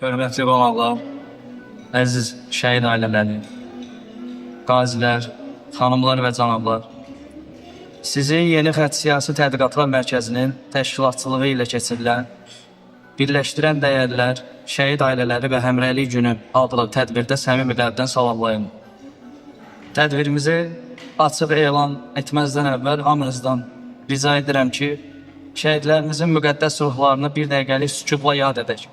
hörmətli qonaqlar, əziz şəhid ailələri, qazilər, xanımlar və cənablar. Sizi Yeni Xətt Siyasi Tədqiqatlar Mərkəzinin təşkilatçılığı ilə keçirilən Birləşdirən Dəyərlər, Şəhid Ailələri və Həmrəylik Günü adlı tədbirdə səmimi qəlbdən salamlayın. Tədbirimizi açıq elan etməzdən əvvəl hamınızdan rica edirəm ki, şəhidlərimizin müqəddəs ruhlarını bir dəqiqəlik sükutla yad edək.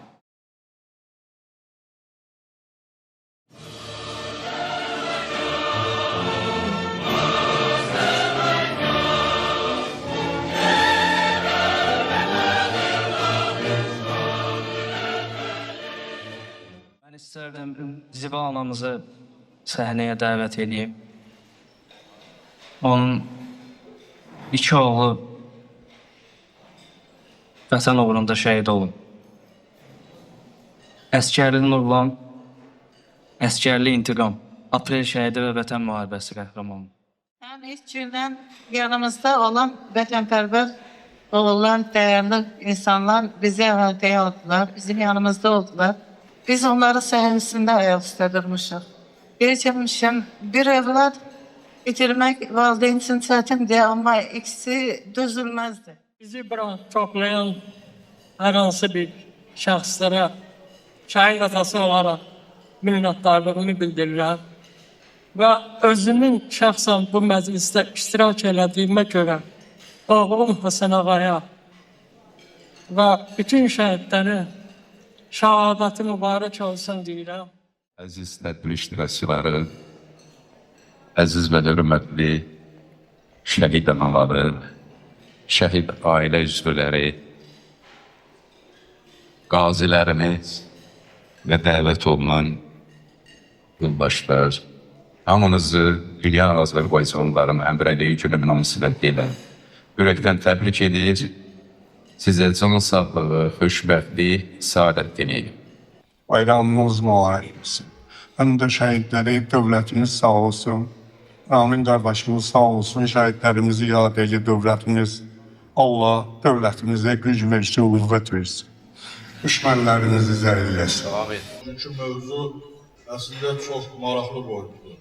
Mən istərdim Ziba anamızı səhnəyə dəvət edeyim. Onun iki oğlu Vətən uğrunda şəhid olun. Əskərli Nurlan, Əskərli İntiqam, Aprel şəhidi və Vətən müharibəsi qəhrəmanı. Həm ilk gündən yanımızda olan vətənpərvər oğullar, dəyərli insanlar bizi əhatəyə aldılar, bizim yanımızda oldular. Biz onları səhnəsində ayaq üstə durmuşuq. Geçirmişim, bir evlad itirmək valideyn üçün çətindir, amma ikisi dözülməzdir. Bizi bura toplayan hər hansı bir şəxslərə şəhid atası olaraq minnətdarlığını bildirirəm və özümün şəxsən bu məclisdə iştirak elədiyimə görə oğlum Həsən ağaya və bütün şəhidləri şəhadəti mübarək olsun deyirəm. Əziz tədbir iştirakçıları, əziz və hörmətli şəhid anaları, şəhid ailə üzvləri, qazilərimiz və dəvət olunan yoldaşlar, hamınızı dünya Azərbaycanlıların Həmrəylik Günü münasibətilə ürəkdən təbrik edir, sizə can sağlığı, xoşbəxtlik, səadət diləyirəm. Bayramımız mübarək olsun. Həm də şəhidləri dövlətimiz sağ olsun. Amin qardaşımız sağ olsun. Şəhidlərimizi yad edir dövlətimiz. Allah dövlətimizə güc versin, qüvvət versin. Düşmənlərimizi zəlilləsin. Çünki mövzu əslində çox maraqlı boyutdur.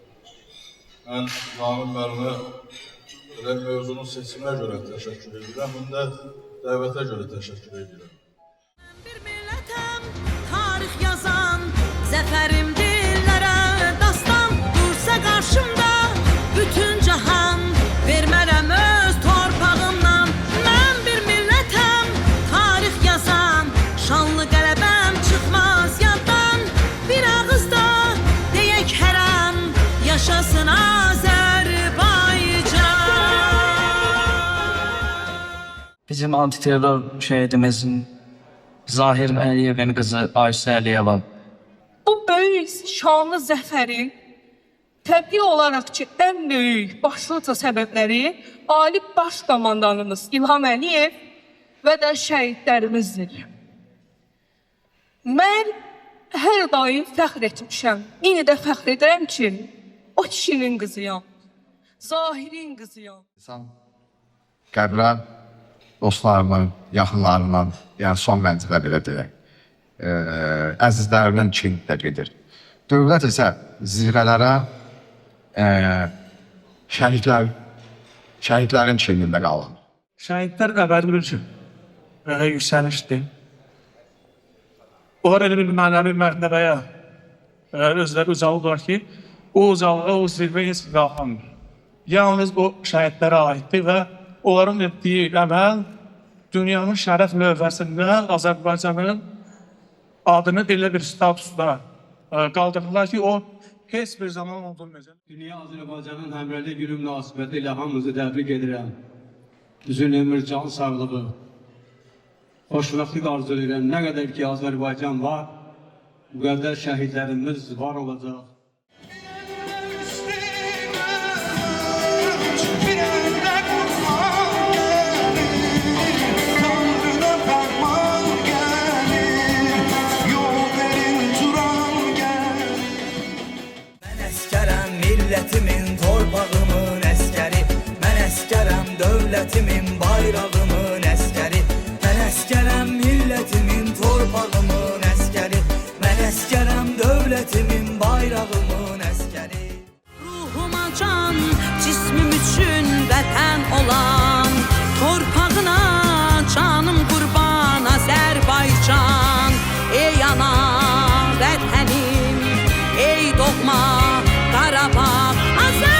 Mən Ramin müəllimə elə mövzunun seçimə görə təşəkkür edirəm, həm də dəvətə görə təşəkkür edirəm. Bir millətəm, tarix yazan, zəfərim dillərə dastan, dursa qarşımda bütün cahan, vermərəm öz torpağımdan. Mən bir millətəm, tarix yazan, şanlı qələbəm çıxmaz yaddan. Bir ağızda deyək hər an, yaşasın Azərbaycan. Bizim antiterror şəhidimizin Zahir Əliyevin qızı Ayşə Əliyeva. Bu böyük şanlı zəfəri təbii olaraq ki, ən böyük başlıca səbəbləri Ali Baş Komandanımız İlham Əliyev və də şəhidlərimizdir. Mən hər daim fəxr etmişəm. Yine də fəxr edirəm ki, o kişinin qızıyam, Zahirin qızıyam. Qəbrə dostlarımın, yaxınlarımın, yəni son məncələ belə deyək, əzizlərinin çinində gedir. Dövlət isə zirvələrə şəhidlərin çinində qalır. Şəhidlər əbədi bir yüksəlişdir. Onlar elə bir mənəvi mərtəbəyə özləri ucalıdırlar ki, o ucalığa, o zirvəyə heç qalxamır. Yalnız o şəhidlərə aiddir və onların etdiyi əməl dünyanın şərəf lövhəsində Azərbaycanın adını elə bir statusda qaldırdılar ki, o heç bir zaman unudulmayacaq. Dünya Azərbaycanın Həmrəylik Günü münasibəti ilə hamınızı təbrik edirəm. Uzun ömür, can sağlığı, xoşbəxtlik arzu edirəm. Nə qədər ki Azərbaycan var, bu qədər şəhidlərimiz var olacaq. Milletimin, torpağımın əskəri, mən əskərəm dövlətimin, bayrağımın əskəri, mən əskərəm milletimin, torpağımın əskəri, mən Dövlətimin, bayrağımın əskəri. Ruhuma can, cismim üçün vətən olan, torpağına canım qurban Azərbaycan. Ey ana vətənim, ey doğma Qarabağ, Azərbaycan.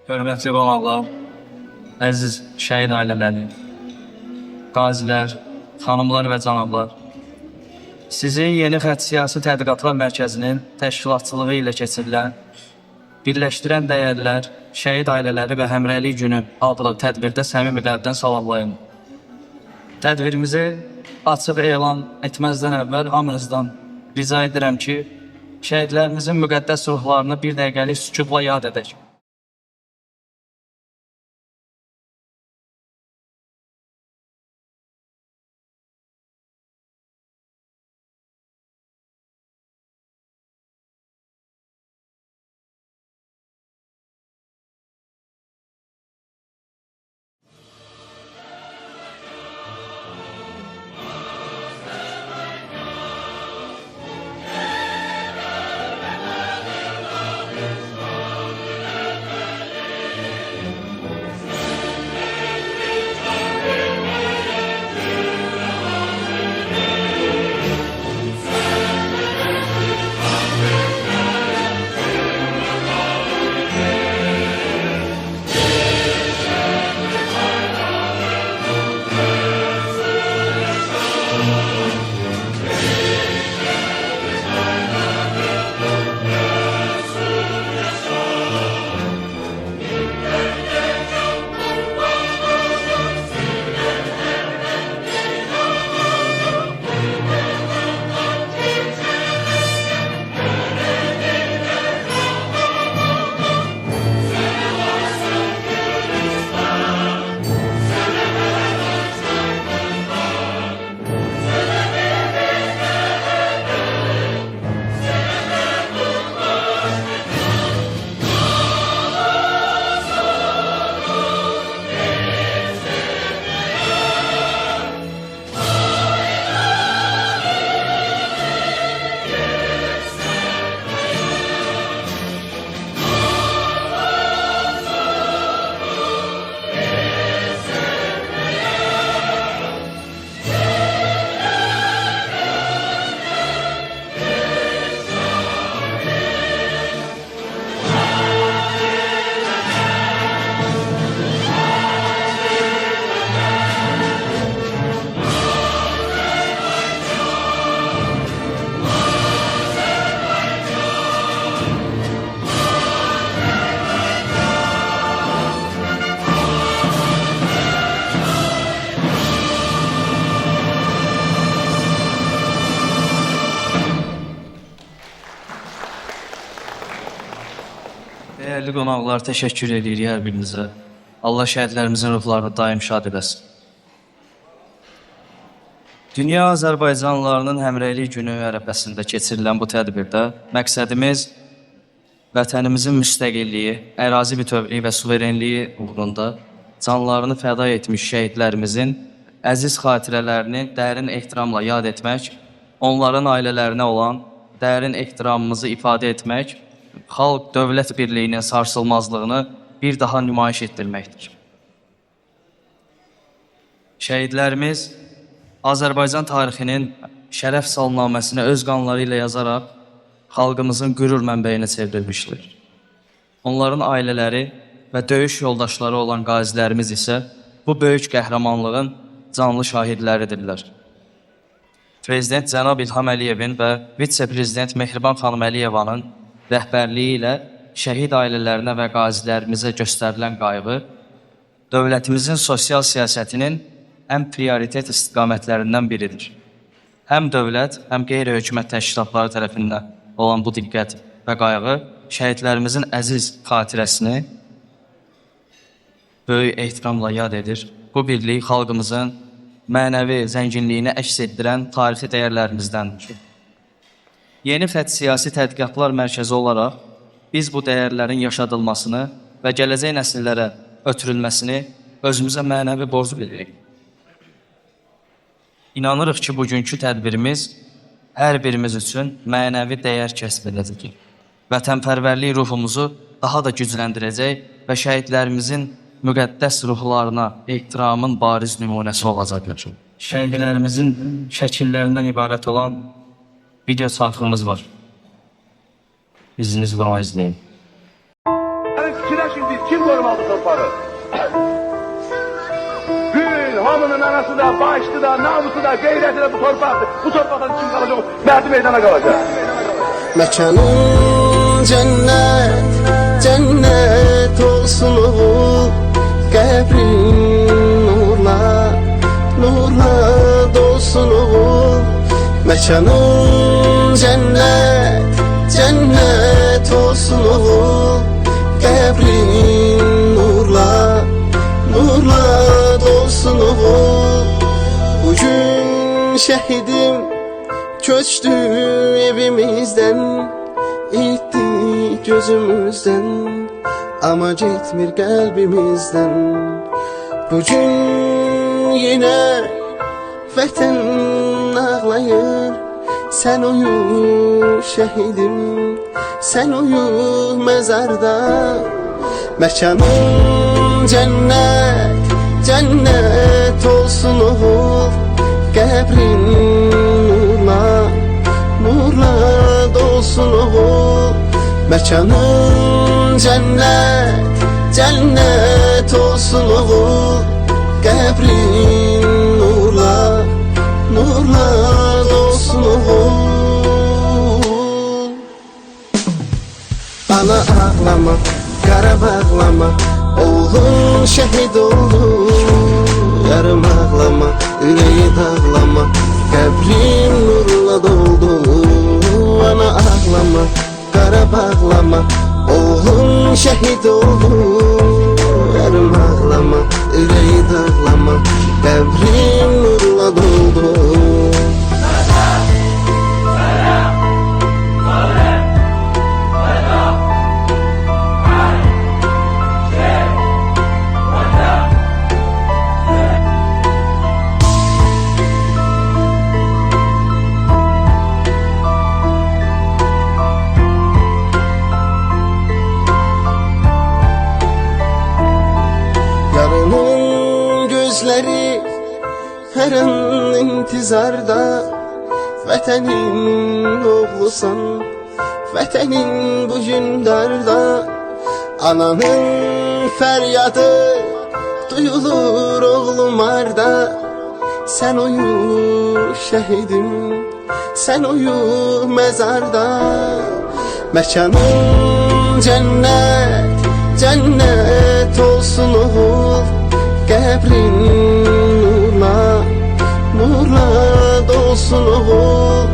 Hörmətli qonaqlar, əziz şəhid ailələri, qazilər, xanımlar və cənablar, sizi Yeni Xətt Siyasi Tədqiqatlar Mərkəzinin təşkilatçılığı ilə keçirilən Birləşdirən Dəyərlər, Şəhid Ailələri və Həmrəylik Günü adlı tədbirdə səmimi qəlbdən salamlayın. Tədbirimizi açıq elan etməzdən əvvəl hamınızdan rica edirəm ki, şəhidlərimizin müqəddəs ruhlarını bir dəqiqəlik sükutla yad edək. Değerli qonaqlar, təşəkkür edirik hər birinizə. Allah şəhidlərimizin ruhlarını daim şad eləsin. Dünya Azərbaycanlılarının Həmrəylik Günü ərəfəsində keçirilən bu tədbirdə məqsədimiz vətənimizin müstəqilliyi, ərazi bütövlüyü və suverenliyi uğrunda canlarını fəda etmiş şəhidlərimizin əziz xatirələrini dərin ehtiramla yad etmək, onların ailələrinə olan dərin ehtiramımızı ifadə etmək, xalq-dövlət birliyinin sarsılmazlığını bir daha nümayiş etdirməkdir. Şəhidlərimiz Azərbaycan tarixinin şərəf salnaməsini öz qanları ilə yazaraq xalqımızın qürur mənbəyinə çevrilmişdir. Onların ailələri və döyüş yoldaşları olan qazilərimiz isə bu böyük qəhrəmanlığın canlı şahidləridirlər. Prezident Cənab İlham Əliyevin və vitse-prezident Mehriban xanım Əliyevanın rəhbərliyi ilə şəhid ailələrinə və qazilərimizə göstərilən qayğı dövlətimizin sosial siyasətinin ən prioritet istiqamətlərindən biridir. Həm dövlət, həm qeyri-hökumət təşkilatları tərəfindən olan bu diqqət və qayğı şəhidlərimizin əziz xatirəsini böyük ehtiramla yad edir. Bu birlik xalqımızın mənəvi zənginliyini əks etdirən tarixi dəyərlərimizdəndir. Yeni Fəth Siyasi Tədqiqatlar Mərkəzi olaraq biz bu dəyərlərin yaşadılmasını və gələcək nəsillərə ötürülməsini özümüzə mənəvi borc bilirik. İnanırıq ki, bugünkü tədbirimiz hər birimiz üçün mənəvi dəyər kəsb edəcək. Vətənpərvərlik ruhumuzu daha da gücləndirəcək və şəhidlərimizin müqəddəs ruhlarına ehtiramın bariz nümunəsi olacaqdır. Şəhidlərimizin şəkillərindən ibarət olan video sayfamız var. İzniniz var, izləyin. Fikirləşin biz, kim qorumalı torpağı? Gül, hamının anası da, başlı da, namusu da, qeyrəti de bu torpaktır. Bu torpaqdan kim qalacaq? Məhdi meydana qalacaq. Məkanın cennet, cennet olsun oğul, qəbrin nurla, nurla dolsun oğul. Məkanın cennet, cennet olsun oğul, qəbrin nurla, nurla dolsun oğul. Bugün şəhidim köçtü evimizden, itti gözümüzden, ama gitmir kalbimizden. Bugün yine vətən ağlayır, sen uyu şehidim, sen uyu mezarda. Mekanın cennet, cennet olsun oğul, qəbrin nurla, nurla dolsun oğul. Mekanın cennet, cennet olsun oğul, qəbrin nurla, nurla dolsun oğul. Ana ağlama, Qarabağ ağlama, oğlun şəhid oldu. Yarım ağlama, ürəyi dağlama, qəbrin nurla doldu. Ana ağlama, Qarabağ ağlama, oğlun şəhid oldu. Yarım ağlama, ürəyi dağlama, qəbrin nurla doldu. Her an intizarda, vətənin oğlusan, vətənin bugün darda. Ananın fəryadı duyulur oğlum arda. Sen uyu şehidim, sen uyu mezarda. Mekanın cennet, cennet olsun oğul, qəbrin nurla, nurla dolsun oğul.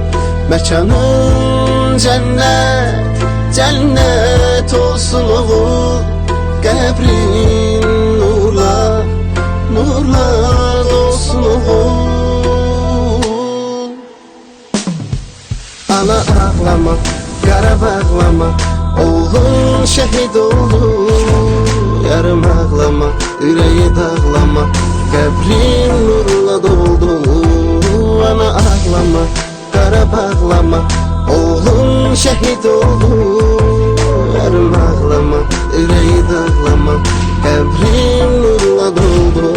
Mekanın cennet, cennet olsun dolsun oğul Qəbrin nurla, nurla dolsun oğul Ana ağlama, qara bağlama Oğlun şəhid oldu Yarım ağlama, ürəyi dağlama Qəbrin nurla doldu Ana ağlama, qara bağlama Oğlun şəhid oldu Yarım ağlama, ürəyi dağlama Qəbrin nurla doldu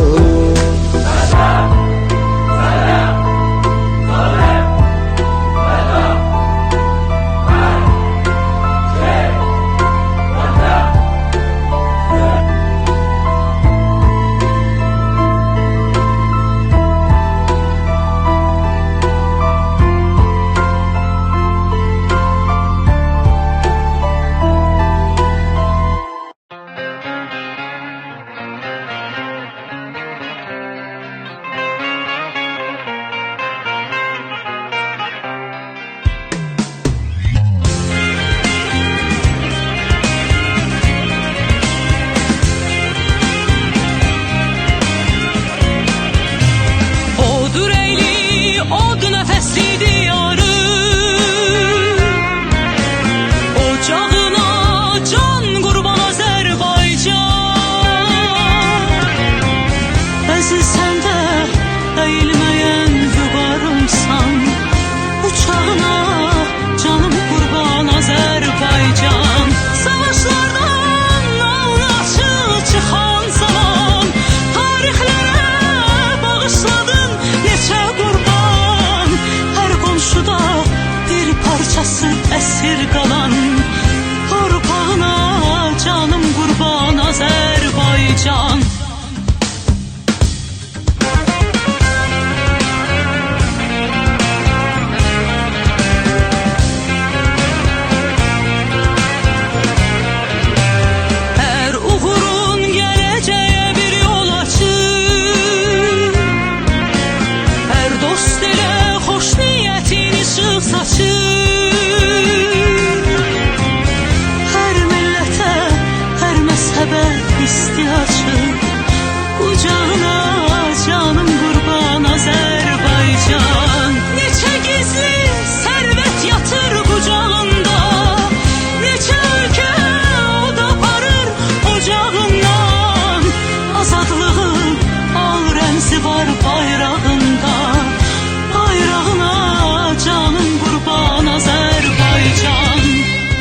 Odur eyli, od nəfəsi diyarı Ocağına can qurban Azərbaycan Əziz sən də əyilməyən vüqarımsan Uçağına canım qurban Azərbaycan Savaşlardan alnaçı çıxan zaman Tarixlərə bağışladın neçə qurban Hər qonşuda bir parçası əsir qalan Torpağına canım qurban Azərbaycan Hər uğurun gələcəyə bir yol açır Hər dost ilə xoş niyyətin işıq saçır Hər millətə, hər məzhəbə isti açır Qucağına canım qurban Azərbaycan Neçə gizli sərvət yatır qucağında Neçə ölkə od aparır ocağından Azadlığın al rəmzi var bayrağında Bayrağına canım qurban Azərbaycan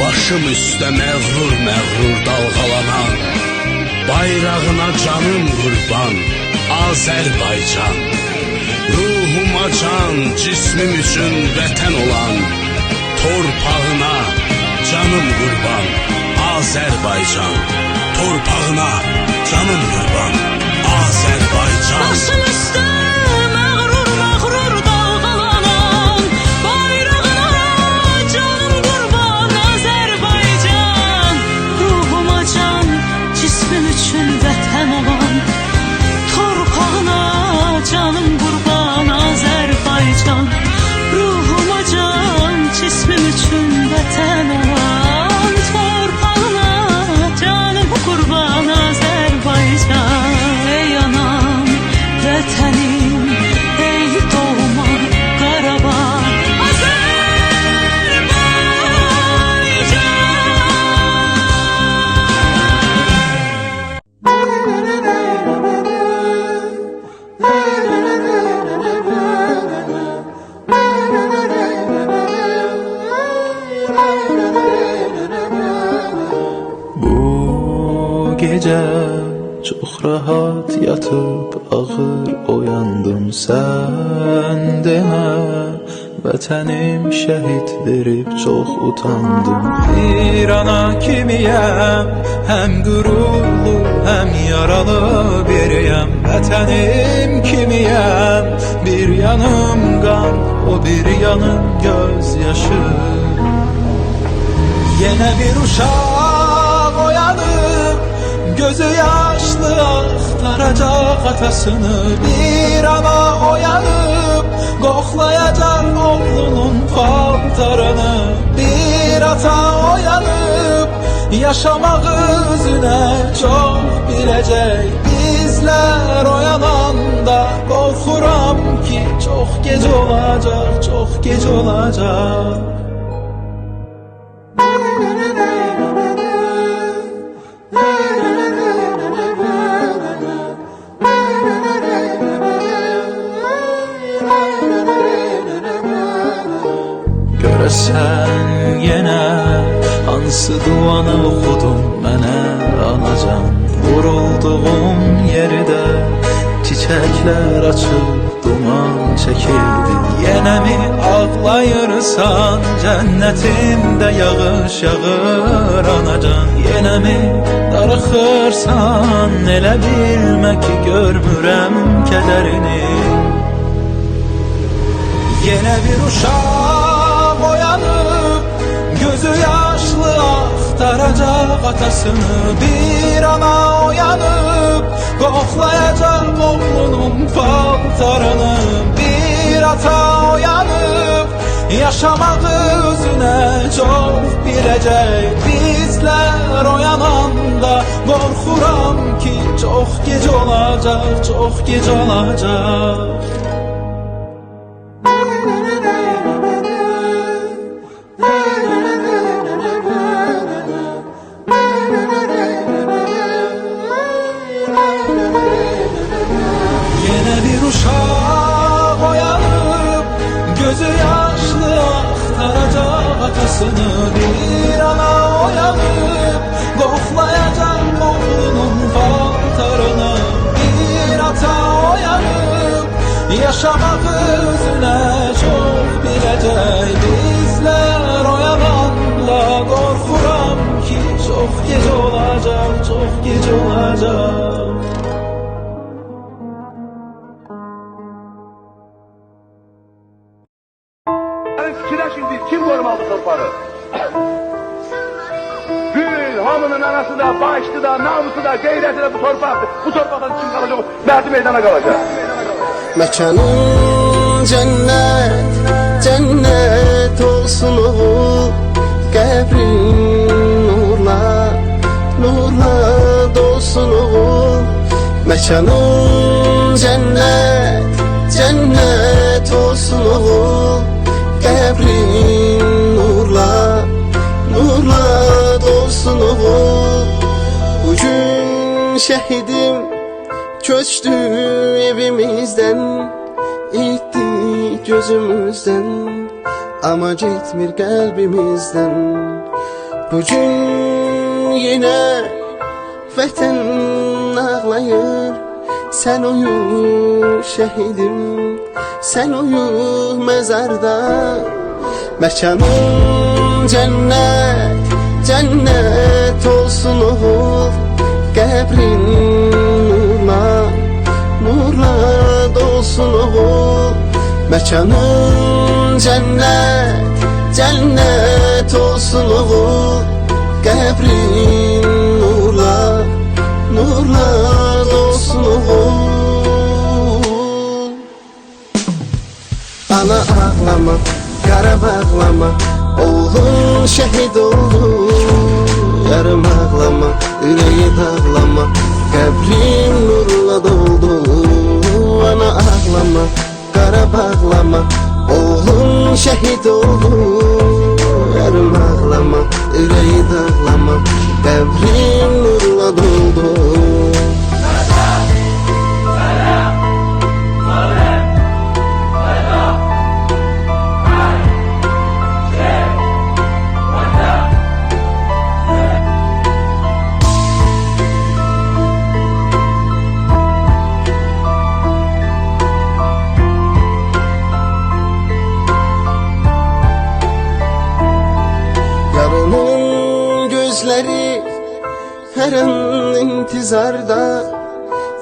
Başım üstə məğrur məğrur dalğalanan Bayrağına canım qurban Azərbaycan Ruhuma can, cismim üçün vətən olan Torpağına canım qurban Azərbaycan Torpağına canım qurban Azərbaycan Başım üstə məğrur məğrur dalğalanan Bayrağına canım qurban Azərbaycan Ruhuma can, cismim üçün vətən olan Torpağına canım qurban Azərbaycan Ruhuma can, cismim üçün vətən olan Torpağına canım qurban Azərbaycan Ey anam, vətənim, ey doğma Qarabağ Bu gece çok rahat yatıp ağır oyandım sen deme Vətənim şəhid verib çox utandım Bir ana kimiyəm Həm qürurlu, həm yaralı biriyəm Vətənim kimiyəm Bir yanım qan, o bir yanım gözyaşı Yenə bir uşaq oyanıb Gözü yaşlı axtaracaq atasını Bir ana oyanıb qoxlayacaq oğlunun paltarını Bir ata oyanıb Yaşamaq özünə çox biləcək. Bizlər oyananda qorxuram ki çox gec olacaq, çox gec olacaq. Görəsən yenə hansı duanı oxudun mənə anacan. Vurulduğum yerdə çiçəklər açıb duman çəkildi. Yenə mi ağlayırsan, cənnətimdə yağış yağır anacan. Yenə mi darıxırsan, elə bilmə ki görmürəm kədərini. Yenə bir uşaq oyanıb, gözü yaşlı axtaracaq atasını. Bir ana oyanıb, qoxlayacaq oğlunun paltarını. Bir ata oyanıb, yaşamaq özünə çox biləcək. Bizlər oyananda qorxuram ki çox gec olacaq, çox gec olacaq. Yenə bir uşaq oyanıb, gözü yaşlı axtaracaq atasını. Bir ana oyanıb, qoxlayacaq oğlunun paltarını. Bir ata oyanıb, yaşamaq özünə çox biləcək. Bizlər oyananda qorxuram ki çox gec olacaq, çox gec olacaq. Fikirləşin biz kim qorumalı torpağı? Bütün hamının anası da, başlı da, namusu da, qeyrəti də bu torpaqdır. Bu torpaqdan kim qalacaq? Mərdi meydana qalacaq. Məkanın cennet, cennet olsun oğul. Qəbrin nurla, nurla dolsun oğul. Məkanın cennet, cennet olsun oğul. Qəbrin nurla, nurla dolsun oğul. Bugün şehidim köçtü evimizden, itti gözümüzden, ama gitmir kalbimizden. Bugün yine vətən ağlayır. Sen uyu şehidim, sen uyu mezarda. Mekanın cennet, cennet olsun oğul. Qəbrin nurla, nurla dolsun oğul. Mekanın cennet, cennet olsun oğul. Qəbrin nurla, nurla dolsun oğul. Ana ağlama, qara bağlama, oğlun şehit oldu. Yarım ağlama, yüreği dağlama, qəbrin nurla doldu. Ana ağlama, qara bağlama, oğlun şehit oldu. Yarım ağlama, yüreği dağlama, qəbrin nurla doldu. Yarının gözleri her an intizarda.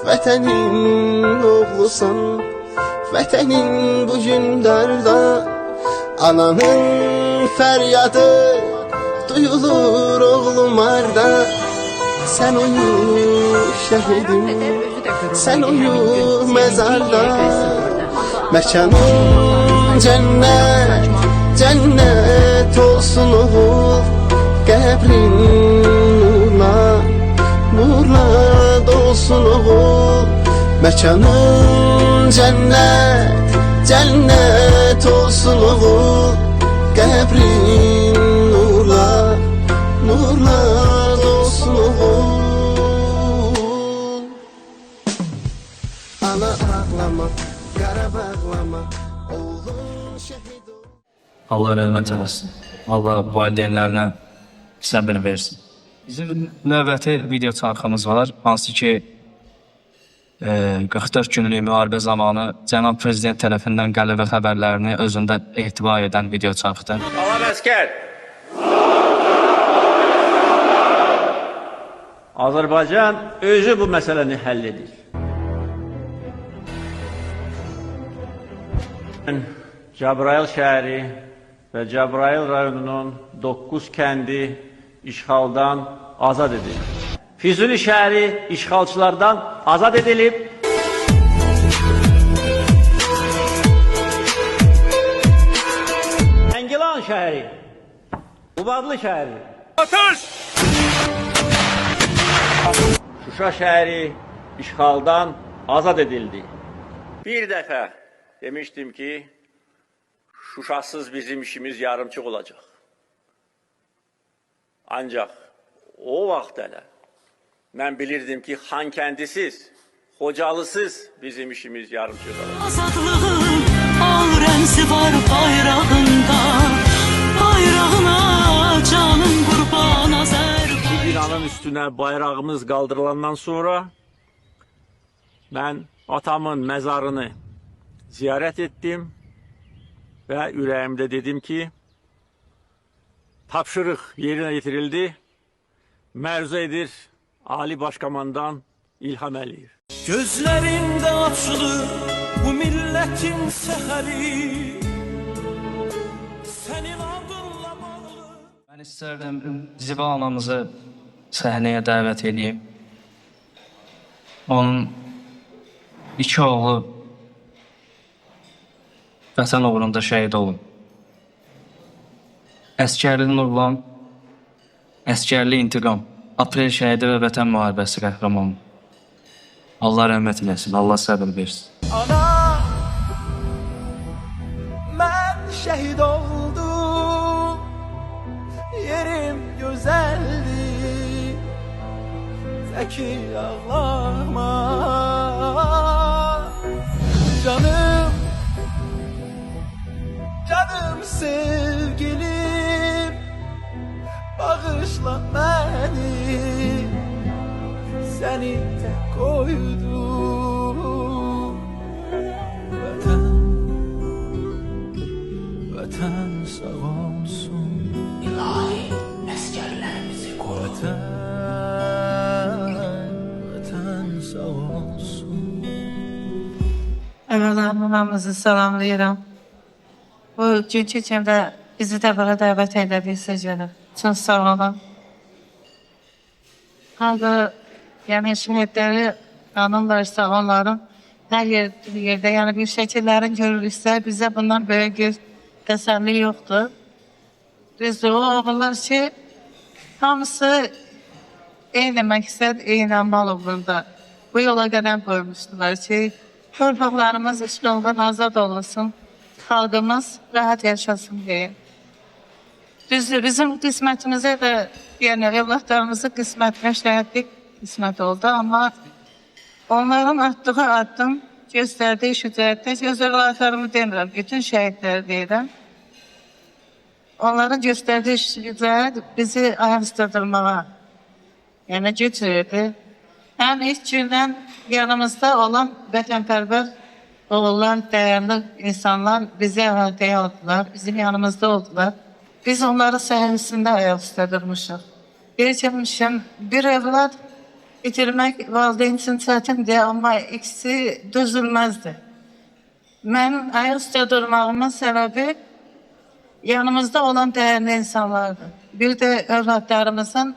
Vətənin oğlusan, vətənin bugün darda. Ananın fəryadı duyulur oğlum arda. Sen uyu şehidim, sen uyu mezarda. Mekanın cennet, cennet olsun oğul. qəbrin nurla, nurla dolsun oğul. Məkanın cənnət, cənnət olsun oğul. Qəbrin nurla, nurla dolsun oğul. Ana ağlama, qara bağlama, oğlun şəhid ol. Allah rəhmət eləsin. Allah valideynlərinə səbir versin. Bizim növbəti video çarxımız var, hansı ki 44 günlük müharibə zamanı Cənab Prezident tərəfindən qələbə xəbərlərini özündə ehtiva edən video çarxıdır. Alan əskər. Azərbaycan özü bu məsələni həll edir. Cəbrayıl şəhəri və Cəbrayıl rayonunun 9 kəndi işğaldan azad edildi. Füzuli şəhəri işğalçılardan azad edilib. Əngilan şəhəri, Qubadlı şəhəri, Şuşa şəhəri işğaldan azad edildi. Bir dəfə demişdim ki, Şuşasız bizim işimiz yarımçıq olacaq. Ancaq o vaxt hələ mən bilirdim ki, Xankəndisiz, Xocalısız bizim işimiz yarımçıq olacaq. Azadlığın al rəmzi var bayrağında, bayrağına canım qurban Azərbaycan. Binanın üstünə bayrağımız qaldırılandan sonra mən atamın məzarını ziyarət etdim və ürəyimdə dedim ki, tapşırıq yerinə yetirildi, mərzu edir Ali Başkomandan İlham Əliyev. Gözlərində açılır bu millətin səhəri, sənin adınla bağlı. Mən istərdim Ziba anamızı səhnəyə dəvət edeyim. Onun 2 oğlu Vətən uğrunda şəhid olub. Əskərli Nurlan, Əskərli İntiqam, Aprel şəhidi və Vətən müharibəsi qəhrəmanı. Allah rəhmət eləsin, Allah səbir versin. Ana, mən şəhid oldum, yerim gözəldir, təki ağlama, canım, canım sevgilim, bağışla məni, səni tək koydum. Vətən, vətən sağ olsun. İlahi, əskərlərimizi koru. Vətən, vətən sağ olsun. Əvvəla hamınızı salamlayıram. Bu günkü kimdə bizi də bura dəvət edədiysə gəlib. Çox sağ olun. Halbuki yəni şəhidləri anırlarsa onların hər yerdə yəni bir şəkillərin görürüksə bizə bundan böyük bir təsəlli yoxdur. Biz o oğullar ki hamısı eyni məqsəd, eyni amal uğrunda bu yola qədəm qoymuşdular ki torpaqlarımız işğaldan azad olunsun, xalqımız rahat yaşasın deyə. Düzdür, bizim qismətimizə də yəni evlatlarımızın qismətinə şəhidlik qismət oldu, amma onların atdığı addım göstərdiyi şücaətdə göz evlatlarımı demirəm, bütün şəhidləri deyirəm. Onların göstərdiyi şücaət bizi ayaq üstədilməyə yəni güc verdi. Həm ilk gündən yanımızda olan vətənpərvər oğullar, dəyərli insanlar bizi əhatəyə aldılar, bizim yanımızda oldular. Biz onları səhərisində ayaq üstə durmuşuq. Geçmişim bir evlad itirmək valideyn üçün çətindir, amma ikisi dözülməzdir. Mən ayaq üstə durmağımın səbəbi yanımızda olan dəyərli insanlardır. Bir də övladlarımızın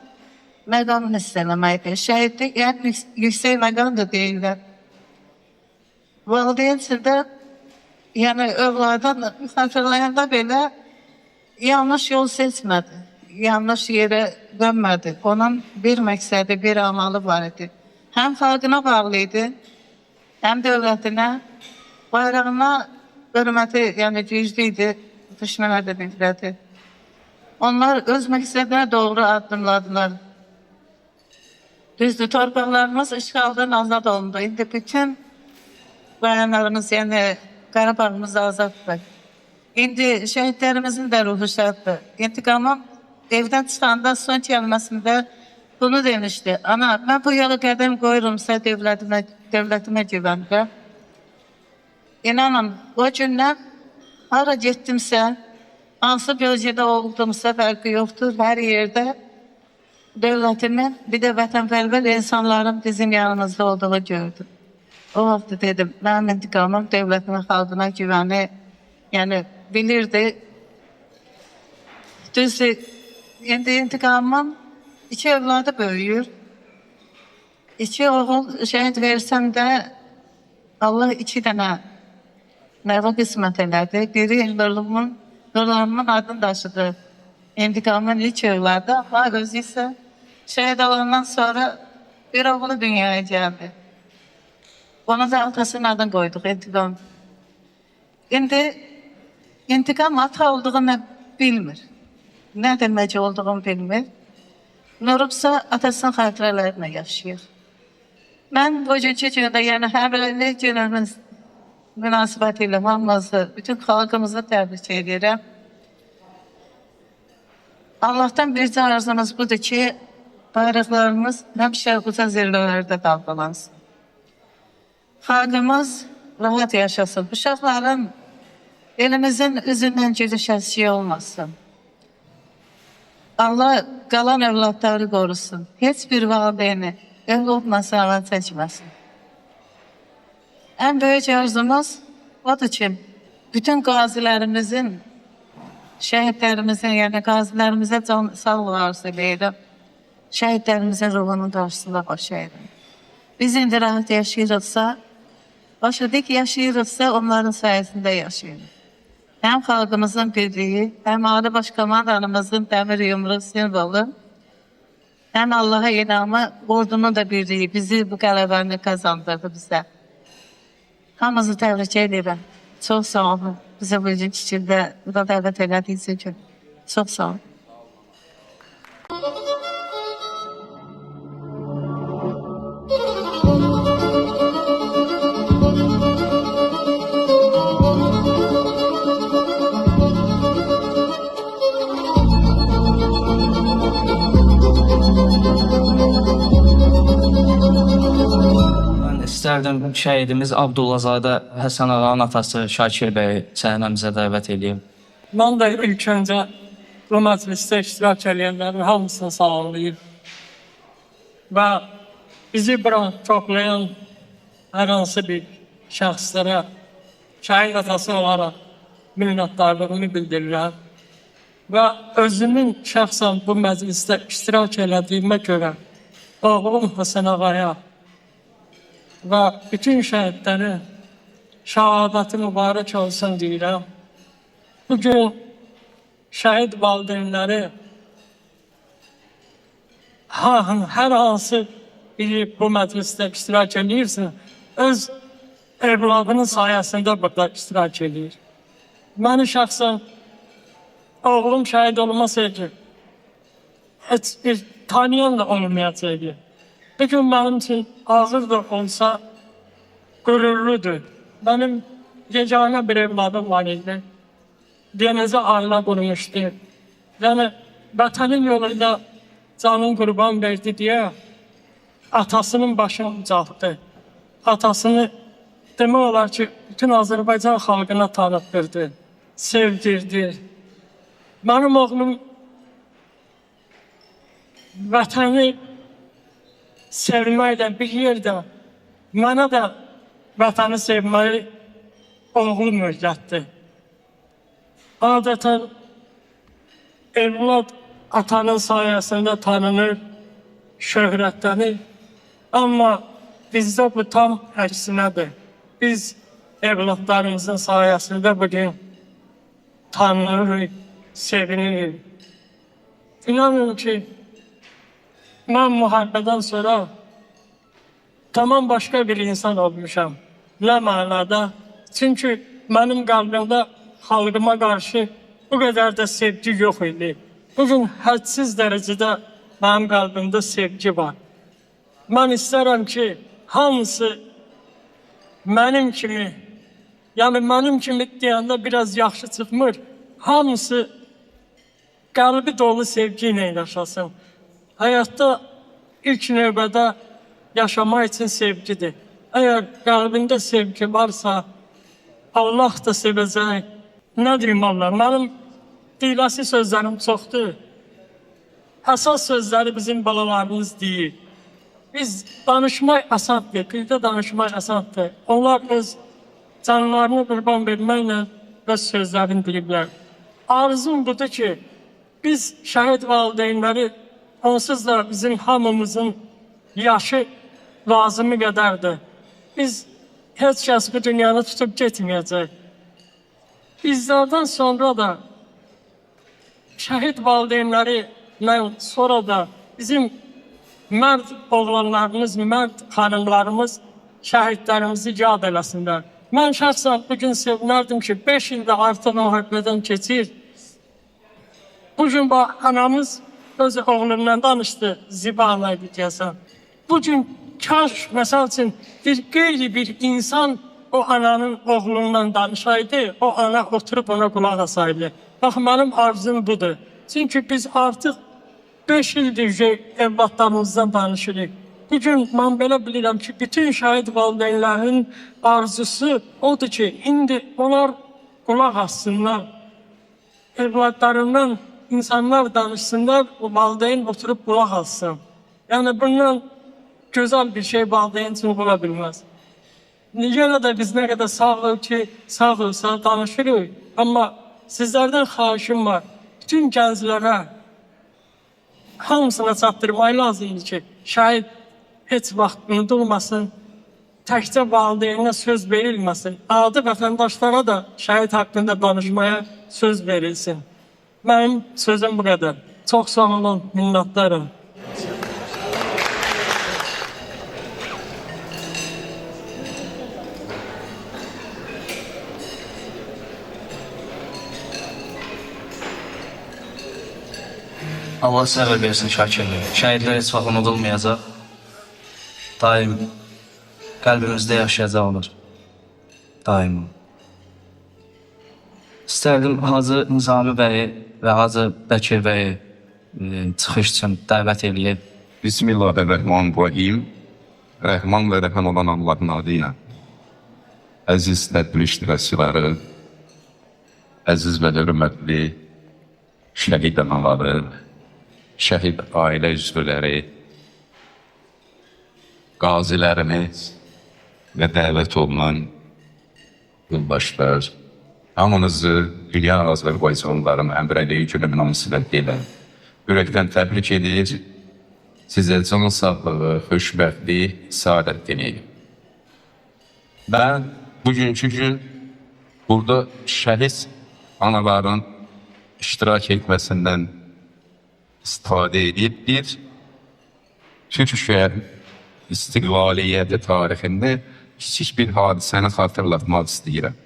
məqamını istələməkdir. Şəhidlik ən yüksək məqamdır deyirlər. Valideyn üçün də yəni övladan xatırlayanda belə yanlış yol seçmədi. yanlış yere dönmedi. Onun bir məqsədi, bir amalı var idi. Hem xalqına bağlıydı, hem devletine, bayrağına hürməti, yani güclüydü, düşmənə də bildirədi. Onlar öz məqsədinə doğru addımladılar. Düzdür, torpaqlarımız işğaldan azad olundu. İndi bütün bayanlarımız, yani Qarabağımız azaddır. İndi şəhidlərimizin də ruhu şaddır. İntiqamım evdən çıxanda son kəlməsində bunu demişdi. Ana, mən bu yola qədəm qoyurumsa dövlətimə güvənirəm. İnanın, o gündən hara getdimsə, hansı bölgədə oldumsa fərqi yoxdur. Hər yerdə dövlətimin, bir də vətənpərvər insanların bizim yanımızda olduğu gördüm. O vaxt dedim, mənim intiqamım dövlətimin xalqına güvəni, yəni bilirdi. Düzdür, indi intiqamım 2 evladı böyüyür. 2 oğul şəhid versəm də Allah 2 dənə nəvə qismət elədi. Biri nurlarımın adını daşıdı. İntiqamın ilk evladı, amma özü isə şəhid olandan sonra bir oğlu dünyaya gəldi. Ona da atasının adını qoyduq, intiqam. İndi intiqam ata olduğunu bilmir. Nə demək olduğunu bilmir. Nurubsa atasının xatirələrinə yaşayır. Mən bu günkü gündə, yəni həmrəylik günümüz münasibəti ilə hamımızı, bütün xalqımızı təbrik edirəm. Allah'tan bircə arzumuz budur ki, bayraqlarımız həmişə uca zirvələrdə dalgalansın. Xalqımız rahat yaşasın. Uşaqların elimizin üzündən gülüş əşiyi olmasın. Allah qalan evlatları qorusun. Heç bir valideyni evladla sağlam çəkməsin. Ən böyük arzumuz odur ki, bütün qazilərimizin, şəhidlərimizin, yəni qazilərimizə can sağlığı arzu edirəm. Şəhidlərimizin ruhunun qarşısında baş əydim. Biz indi rahat yaşayırıqsa, başladık yaşayırıqsa onların sayesinde yaşayırıq. Hem xalqımızın birliği, hem Ali Başkomandanımızın dəmir yumruq simvolu, hem Allah'a inamı, ordunun da birliği bizi bu qələbəni kazandırdı bizə. Hamınızı təbrik edirəm. Çox sağ olun. Bizə bu gün kiçildə bu da dəvət elədiyiniz üçün. Çox sağ olun. İstərdim şəhidimiz Abdullazadə Həsən ağanın atası Şakir bəy səhnəmizə dəvət edeyim. Mən də ilk öncə bu məclisdə iştirak edənlərin hamısını salamlayır. Və bizi bura toplayan hər hansı bir şəxslərə şəhid atası olaraq minnətdarlığını bildirirəm. Və özümün şəxsən bu məclisdə iştirak elədiyimə görə oğlum Həsən ağaya və bütün şəhidlərin şəhadəti mübarək olsun deyirəm. Bugün şəhid valideynləri hər hansı biri bu məclisdə iştirak edirsə, öz evladının sayəsində burada iştirak edir. Məni şəxsən oğlum şəhid olmasaydı, heç bir tanıyan da olmayacaqdı. Bugün benim için ağır da olsa gururludur. Benim yegane bir evladım var idi. Denize aile kurmuştu. Yani vatanın yolunda canın kurban verdi diye atasının başını ucalttı. Atasını demek olar ki bütün Azerbaycan halkına tanıttırdı, sevdirdi. Benim oğlum vatanı sevməklə bir yerdə mənə də vətəni sevməyi oğlum öyrətdi. Adətən evlad atanın sayəsində tanınır, şöhrətlənir. Amma bizdə bu tam əksinədir. Biz evladlarımızın sayəsində bugün tanınırıq, sevinirik. İnanın ki, mən müharibədən sonra tamam başqa bir insan olmuşam. Nə mənada? Çünki mənim qəlbimdə xalqıma qarşı bu qədər də sevgi yox idi. Bugün hədsiz dərəcədə mənim qəlbimdə sevgi var. Mən istərəm ki, hamısı mənim kimi, yəni mənim kimi deyəndə biraz yaxşı çıxmır, hamısı qəlbi dolu sevgi ilə yaşasın. Həyatda ilk növbədə yaşamaq üçün sevgidir. Əgər qəlbində sevgi varsa, Allah da sevəcək. Nə deyim Allah, mənim deyiləsi sözlərim çoxdur. Əsas sözləri bizim balalarımız deyir. Biz danışmaq asandır, dildə danışmaq asandır. Onlar öz canlarını qurban verməklə öz sözlərini deyiblər. Arzum budur ki, biz şəhid valideynləri onsuz da bizim hamımızın yaşı lazımı qədərdir. Biz heç kəs bu dünyanı tutub getməyəcək. Bizlərdən sonra da şəhid valideynləri sonra da bizim mərd oğlanlarımız, mərd xanımlarımız şəhidlərimizi yad eləsinlər. Mən şəxsən bugün sevinərdim ki, 5 ildə artıq müharibədən keçir. Bugün anamız öz oğlundan danışdı, Ziba idi deyəsən. Bugün kaş, məsəl üçün, bir insan o ananın oğlundan danışaydı, o ana oturub ona qulaq asaydı. Bax, mənim arzum budur. Çünki biz artıq 5 ildir ki, evlatlarımızdan danışırıq. Bugün mən belə bilirəm ki, bütün şəhid valideynlərin arzusu odur ki, indi onlar qulaq assınlar. Evlatlarından insanlar danışsınlar, o valideyn oturub qulaq assın. Yəni, bundan gözəl bir şey valideyn üçün ola bilməz. Yenə də biz nə qədər sağ olsa danışırıq, amma sizlərdən xahişim var. Bütün gənclərə hamısına çatdırmaq lazımdır ki, şəhid heç vaxt unudulmasın, təkcə valideyninə söz verilməsin. Adi vətəndaşlara da şəhid haqqında danışmaya söz verilsin. Mənim sözüm bu qədər. Çox sağ olun, minnətdarım. Allah səbir versin Şakirli. Şəhidlər heç vaxt unudulmayacaq. Daim qəlbimizdə yaşayacaq olur. Daim. İstərdim Hacı Nizami bəyi və Hacı Bəkir bəyi çıxış üçün dəvət eləyib. Bismillahirrahmanirrahim. Rəhman və rəhəm olan Allahın adı ilə. Əziz tədbir iştirakçıları, əziz və hörmətli şəhid anaları, şəhid ailə üzvləri, qazilərimiz və dəvət olunan yoldaşlar, hamınızı dünya Azərbaycanlılarım əmrəliyi günü münasibətilə edən ürəkdən təbrik edir, sizə can sağlığı, xoşbəxtlik, səadət diləyirəm. Ben bugünkü gün burada şəhid anaların iştirak etməsindən istifadə edib bir Türkiyə istiqlaliyyəti tarixində kiçik bir hadisəni xatırlatmaq istəyirəm.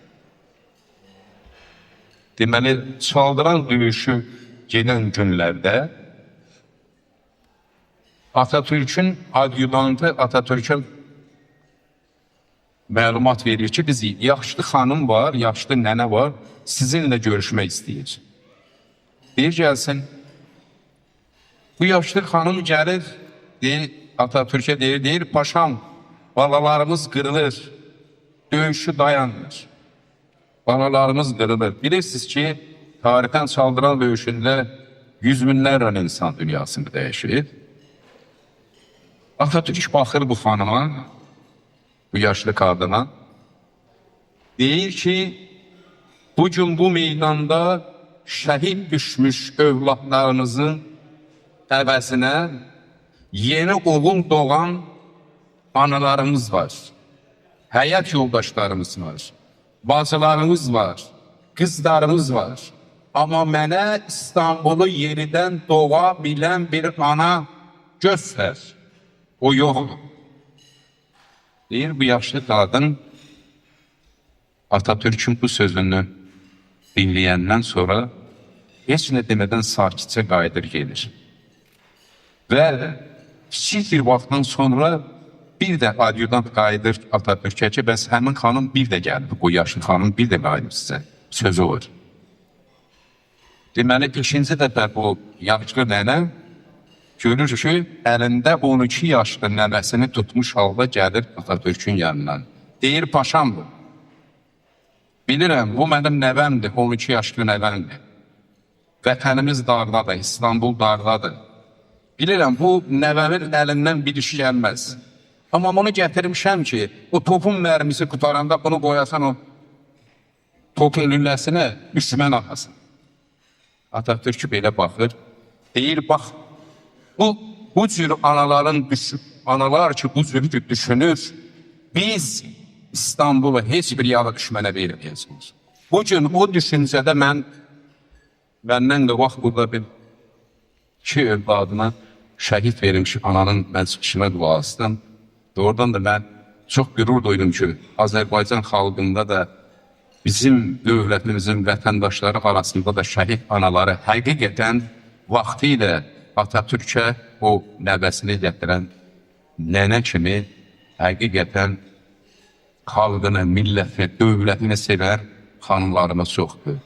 Deməli, Çaldıran döyüşü gedən günlərdə Atatürk'ün adyutantı Atatürk'e məlumat verir ki, biz yaşlı xanım var, yaşlı nənə var, sizinlə görüşmək istəyir. Deyir, gəlsin. Bu yaşlı xanım gəlir, deyir, Atatürk'e deyir, paşam, balalarımız qırılır, döyüşü dayanır. Balalarımız qırılır. Bilirsiniz ki, tarixən Çaldıran döyüşündə 100 minlərlə insan dünyasını dəyişir. Atatürk baxır bu xanıma, bu yaşlı qadına, deyir ki, bugün bu meydanda şəhid düşmüş övladlarınızın əvəzinə yeni oğul doğan analarımız var, həyat yoldaşlarımız var, bacılarımız var, qızlarımız var. Amma mənə İstanbulu yenidən doğa bilən bir ana göstər. O yoxdur. Deyir, bu yaşlı qadın Atatürk'ün bu sözünü dinləyəndən sonra heç nə demədən sakitcə qayıdır gedir. Və kiçik bir vaxtdan sonra bir də adjutant qayıdır Atatürk'ə ki, bəs həmin xanım bir də gəldi, bu yaşlı xanım bir də qayıdır sizə. Sözü olur. Deməli, ikinci dəfə bu yaşlı nənə görür ki, əlində 12 yaşlı nənəsini tutmuş halda gəlir Atatürk'ün yanından. Deyir, paşam bu. Bilirəm, bu mənim nəvəmdir, 12 yaşlı nəvəmdir. Vətənimiz dardadır, İstanbul dardadır. Bilirəm, bu nəvəmin əlindən bir iş gəlməz. Amma onu gətirmişəm ki, o topun mərmisi qutaranda bunu qoyasan o topun lüləsinə düşmən atasın. Atatürk belə baxır, deyir, bax, bu cür analar ki, bu cür düşünür, biz İstanbul'u heç bir yalı düşmənə verməyəcəyik. Bugün o düşüncədə məndən də vaxt burada bir iki övladına şəhid verilmiş ananın məclisine duasından. Doğrudan da mən çox qürur duydum ki, Azərbaycan xalqında da bizim dövlətimizin vətəndaşları arasında da şəhid anaları həqiqətən vaxtı ilə Atatürk'ə o nəvəsini gətirən nənə kimi həqiqətən xalqını, millətini, dövlətini sevər xanımlarımız çoxdur.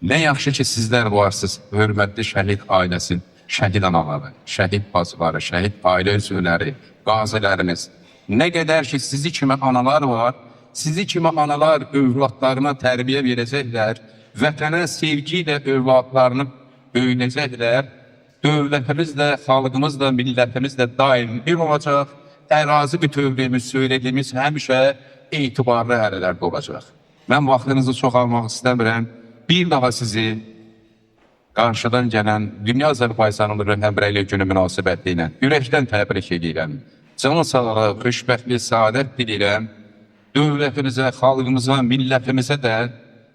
Nə yaxşı ki, sizlər varsınız, hörmətli şəhid ailəsi, şəhid anaları, şəhid bacıları, şəhid ailə üzvləri, qazilərimiz. Nə qədər ki, sizi kimi analar var, sizi kimi analar övladlarına tərbiyə verəcəklər, vətənə sevgi ilə övladlarını böyünəcəklər, dövlətimiz də, xalqımız da, millətimiz də daim bir olacaq, ərazi bütövlüyümüz, söylədiyimiz həmişə etibarlı hələlərdə olacaq. Mən vaxtınızı çox almaq istəmirəm. Bir daha sizi qarşıdan gələn Dünya Azərbaycanlı Həmrəylik Günü münasibəti ilə ürəkdən təbrik edirəm. Can sağlığı, xoşbəxtlik, saadət dilirəm. Dövlətimizə, xalqımıza, millətimizə də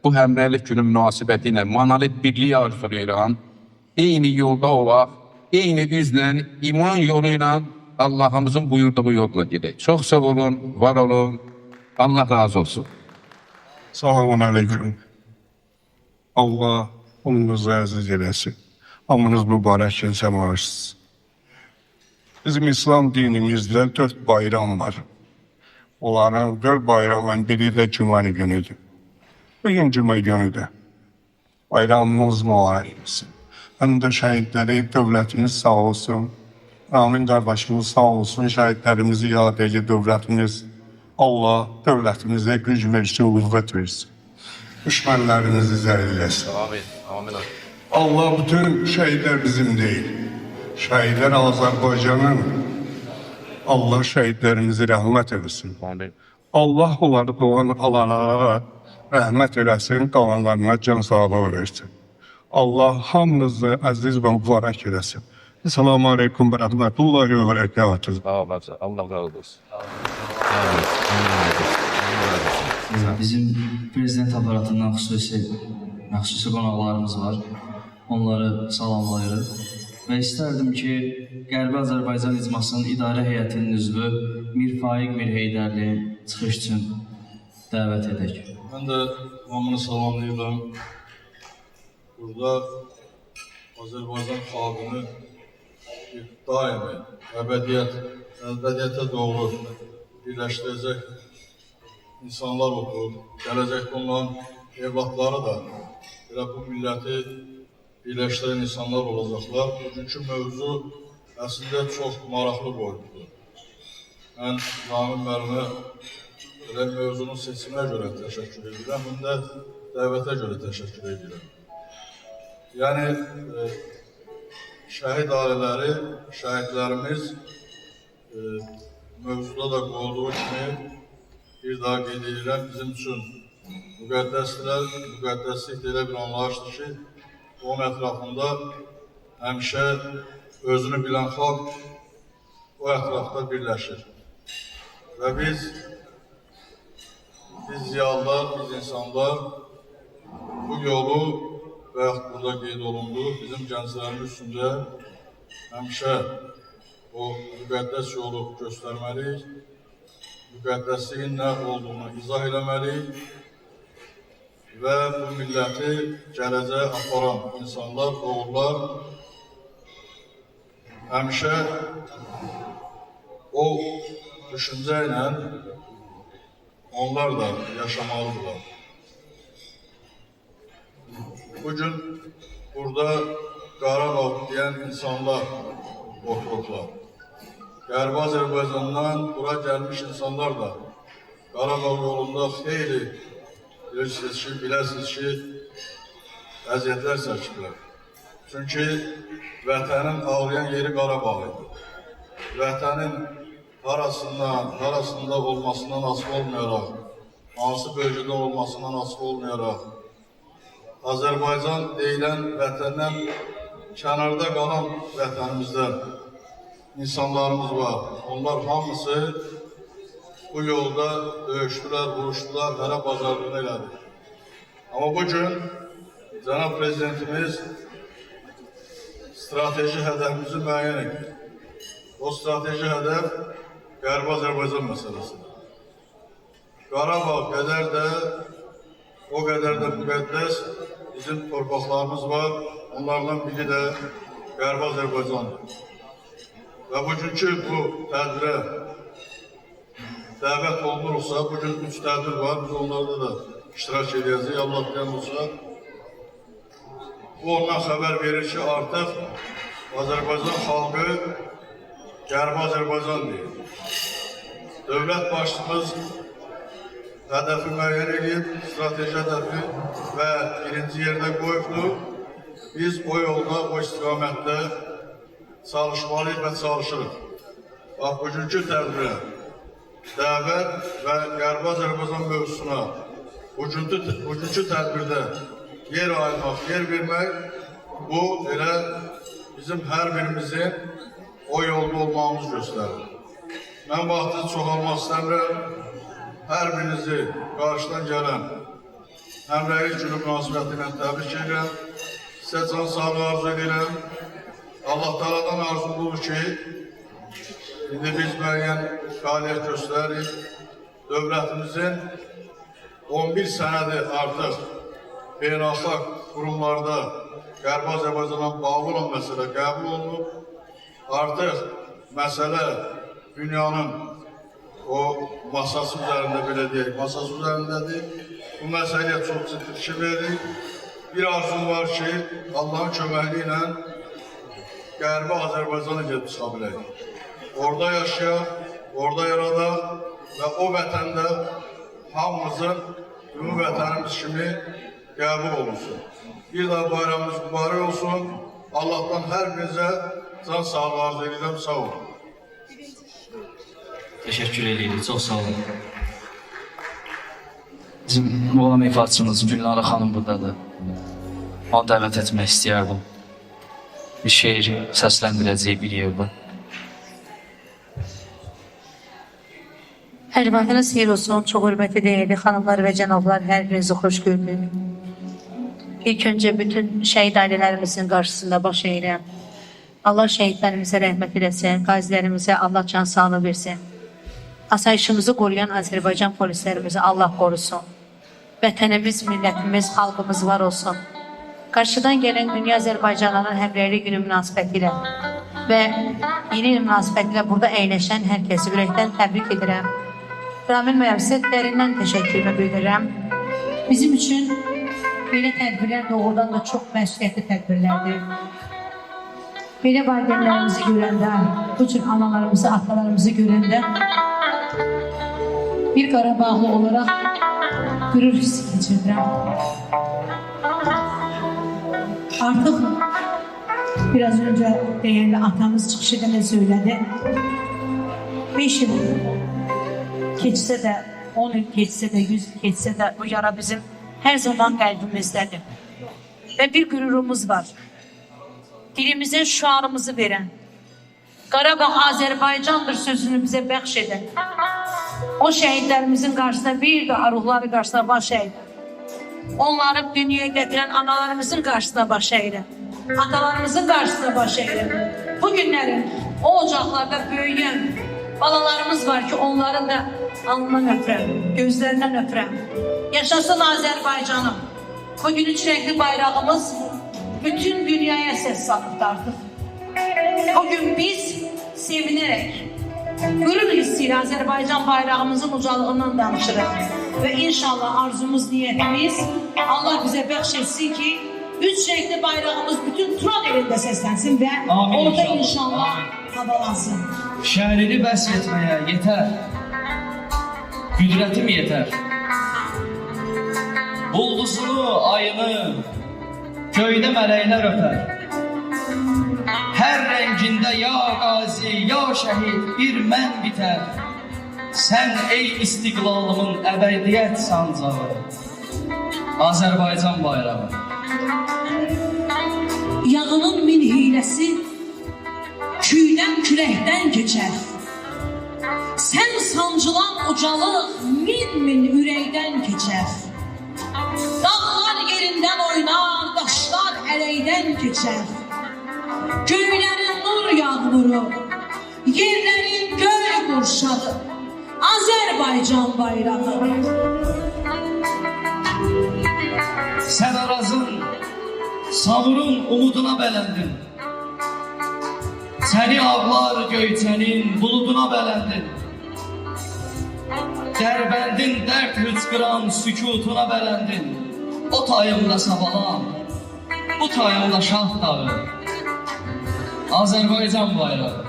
bu Həmrəylik Günü münasibəti ilə monolit birliyi arzulayıram. Eyni yolda olaq, eyni üzlə, iman yolu ilə Allah'ımızın buyurduğu yolda gedək. Çox sağ olun, var olun. Allah razı olsun. Selamun aleyküm. Allah umunuzu əziz eləsin. Hamınız mübarək səmarsınız. Bizim İslam dinimizdə 4 bayram var. Onların 4 bayramın biri də Cümali günüdür. Bugün Cümali günüdür. Bayramımız mübarək olsun. Həm də şəhidləri dövlətimiz sağ olsun. Amin qardaşımız sağ olsun. Şəhidlərimizi yad edir dövlətimiz. Allah dövlətimizə güc versin, qüvvət versin. Düşmənlərimizi zəlilləsin. Amin, amin. Allah bütün şəhidlər bizim deyil. Şəhidlər Azərbaycanın. Allah şəhidlərimizi rəhmət eləsin. Amin. Allah onları doğan alanlara rəhmət eləsin, qalanlarına can sağlığı versin. Allah hamınızı əziz və mübarək eləsin. Selamun aleyküm və rəhmətullahi və bərəkətuhu. Allah razı olsun. Bizim prezident aparatından xüsusi qonaqlarımız var. Onları salamlayırıq. Və istərdim ki, Qərbi Azərbaycan İcmasının İdarə Heyətinin üzvü Mir Faiq Mir Heydərli çıxış üçün dəvət edək. Mən də hamını salamlayıram. Burada Azərbaycan xalqını daimi əbədiyyətə doğru birləşdirəcək insanlar olur. Gələcəkdə onların evlatları da elə bu milləti birləşdirən insanlar olacaqlar. Bugünkü mövzu əslində çox maraqlı boyutdur. Mən Ramin müəllimə elə mövzunun seçimə görə təşəkkür edirəm, həm də dəvətə görə təşəkkür edirəm. Yəni, şəhid ailələri, şəhidlərimiz mövzuda da qoyulduğu kimi bir daha qeyd edirəm, bizim üçün müqəddəsdirlər, müqəddəslik elə bir anlayışdır ki, onun ətrafında həmişə özünü bilən xalq o ətrafda birləşir. Və biz ziyalılar, biz insanlar bu yolu və yaxud burada qeyd olundu, bizim gənclərimiz üstündə həmişə o müqəddəs yolu göstərməliyik, müqəddəsliyin nə olduğunu izah eləməliyik və bu milləti gələcəyə aparan insanlar, oğullar həmişə o düşüncə ilə onlar da yaşamalıdırlar. Bugün burada Qarabağ deyən insanlar oturublar. Qərbi Azərbaycandan bura gəlmiş insanlar da Qarabağ yolunda xeyli biləsiniz ki, əziyyətlər çəkiblər. Çünki vətənin ağlayan yeri Qarabağ idi. Vətənin harasında olmasından asılı olmayaraq, hansı bölgədə olmasından asılı olmayaraq, Azərbaycan deyilən vətəndən kənarda qalan vətənimizdə insanlarımız var. Onlar hamısı bu yolda döyüşdülər, vuruşdular, hərə bazarlığını elədi. Amma bugün Cənab Prezidentimiz strateji hədəfimizi müəyyən edir. O strateji hədəf Qərbi Azərbaycan məsələsidir. Qarabağ qədər də, o qədər də müqəddəs bizim torpaqlarımız var. Onlardan biri də Qərbi Azərbaycandır. Və bugünkü bu tədbirə dəvət olunursa, bugün 3 tədbir var, biz onlarda da iştirak edəcəyik, Allah bilən olsa. Bu ondan xəbər verir ki, artıq Azərbaycan xalqı Qərbi Azərbaycan deyir. Dövlət başçımız hədəfi müəyyən edib, strateji hədəfi və birinci yerdə qoyubdur. Biz o yolda, o istiqamətdə çalışmalıyıq və çalışırıq. Bax, bugünkü tədbirə dəvət və Qərbi Azərbaycan mövzusuna bugünkü tədbirdə yer ayırmaq, yer vermək, bu elə bizim hər birimizin o yolda olmağımızı göstərir. Mən vaxtınızı çoxalmaq istəmirəm, hər birinizi qarşıdan gələn Həmrəylik günü münasibəti ilə təbrik edirəm, sizə can sağlığı arzu edirəm. Allah Teala'dan arzu budur ki, indi biz müəyyən fəaliyyət göstəririk. Dövlətimizin 11 sənədir artıq beynəlxalq qurumlarda Qərbi Azərbaycanla bağlı olan məsələ qəbul olunub. Artıq məsələ dünyanın o masası üzərində, belə deyək, masası üzərindədir. Bu məsələyə çox ciddi fikir veririk. Bir arzum var ki, Allahın köməkliyi ilə Qərbi Azərbaycan'a gedib çıxa biləyik. Orada yaşayaq, orada yaradaq və o vətəndə hamımızın ümumi vətənimiz kimi qəbul olunsun. Bir daha bayramımız mübarək olsun. Allah'tan hər birinizə can sağlığı arzu edirəm, sağ olun. Teşekkür edirik, çox sağ olun. Bizim oğlan ifaçımız Gülnara xanım buradadır. Onu dəvət etmək istəyərdim. Bir şeir səsləndirəcək bir yerdə. Hər vaxtınız xeyir olsun, çox hörmətli deyildi xanımlar və cənablar, hər birinizi xoş gördük. İlk öncə bütün şəhid ailələrimizin qarşısında baş əyirəm. Allah şəhidlərimizə rəhmət eləsin, qazilərimizə Allah can sağlığı versin. Asayişimizi qoruyan Azərbaycan polislərimizi Allah qorusun. Vətənimiz, millətimiz, xalqımız var olsun. Qarşıdan gələn Dünya Azərbaycanların Həmrəylik günü münasibəti ilə və yeni il münasibəti ilə burada əyləşən hər kəsi ürəkdən təbrik edirəm. Ramil müəllimə dərindən təşəkkürümü bildirirəm. Bizim üçün belə tədbirlər doğrudan da çox məsuliyyətli tədbirlərdir. Belə valideynlərimizi görəndə, bu cür analarımızı, atalarımızı görəndə bir Qarabağlı olaraq qürur hissi keçirdirəm. Artıq biraz önce değerli atamız çıxışıda ne söyledi? 5 yıl keçsə də, 10 il keçsə də, 100 il keçsə də bu yara bizim her zaman qəlbimizdədir. Və bir qürurumuz var. Dilimizə şuarımızı verən, Qarabağ Azərbaycandır sözünü bizə bəxş edən, o şəhidlərimizin qarşısında bir daha ruhları qarşısında baş əydi. Onları dünyaya getiren analarımızın karşısına baş eğelim. Atalarımızın karşısına baş eğelim. Bu günlerin o ocaklarda büyüyen balalarımız var ki onların da alnından öpürəm, gözlerinden öpürəm. Yaşasın Azerbaycanım. Bugün üç renkli bayrağımız bütün dünyaya ses salıktı artık. Bugün biz sevinerek, gurur hissiyle Azerbaycan bayrağımızın ucalığından danışırıq. Ve inşallah arzumuz, niyetimiz Allah bize bəxş ki üç renkli bayrağımız bütün Turan elinde seslensin ve Amin orada inşallah. inşallah havalansın. Şəhərini bəs etməyə yetər. Qüdrətim yetər. Ulduzunu, ayını, köydə mələklər öpər. Hər rəngində ya qazi, ya şəhid bir mən bitər. Sən ey istiqlalımın əbədiyyət sancağı, Azərbaycan bayrağı. Yağının min hiləsi küydən kürəkdən keçər. Sən sancılan ucalıq min ürəkdən keçər. Dağlar yerindən oynar, daşlar ələkdən keçər. Göylərin nur yağmuru, yerlərin göy qurşağı, Azərbaycan bayrağı. Sən arazın, savurun umuduna bələndin. Səni ağlar göyçənin buluduna bələndin. Dərbəndin dərd hıçqıran sükutuna bələndin. O tayımda Sabalan, bu tayımda Şah dağı, Azərbaycan bayrağı.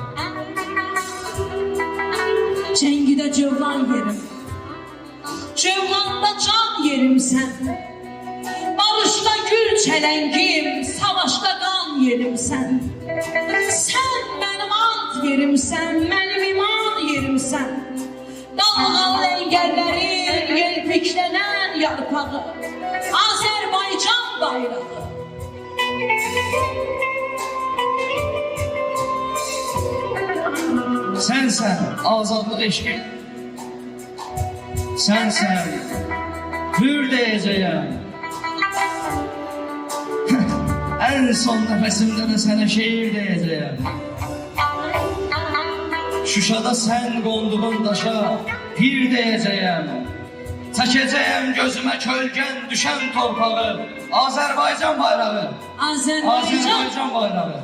Cəngidə cövlan yerim, cövlanda can yerim sən. Barışda gül çələngim, savaşda qan yerim sən. Sən mənim ant yerimsən, mənim iman yerimsən. Dalğalı əngəllərin, yelpiklənən yarpağı, Azərbaycan bayrağı. Sənsən azadlıq eşqi, sənsən hür deyəcəyəm. En son nəfəsimdə də sənə şeir deyəcəyəm. Şuşada sən qonduğun daşa pir deyəcəyəm. Çəkəcəyəm gözümə kölgən düşən torpağı, Azərbaycan bayrağı, Azərbaycan bayrağı.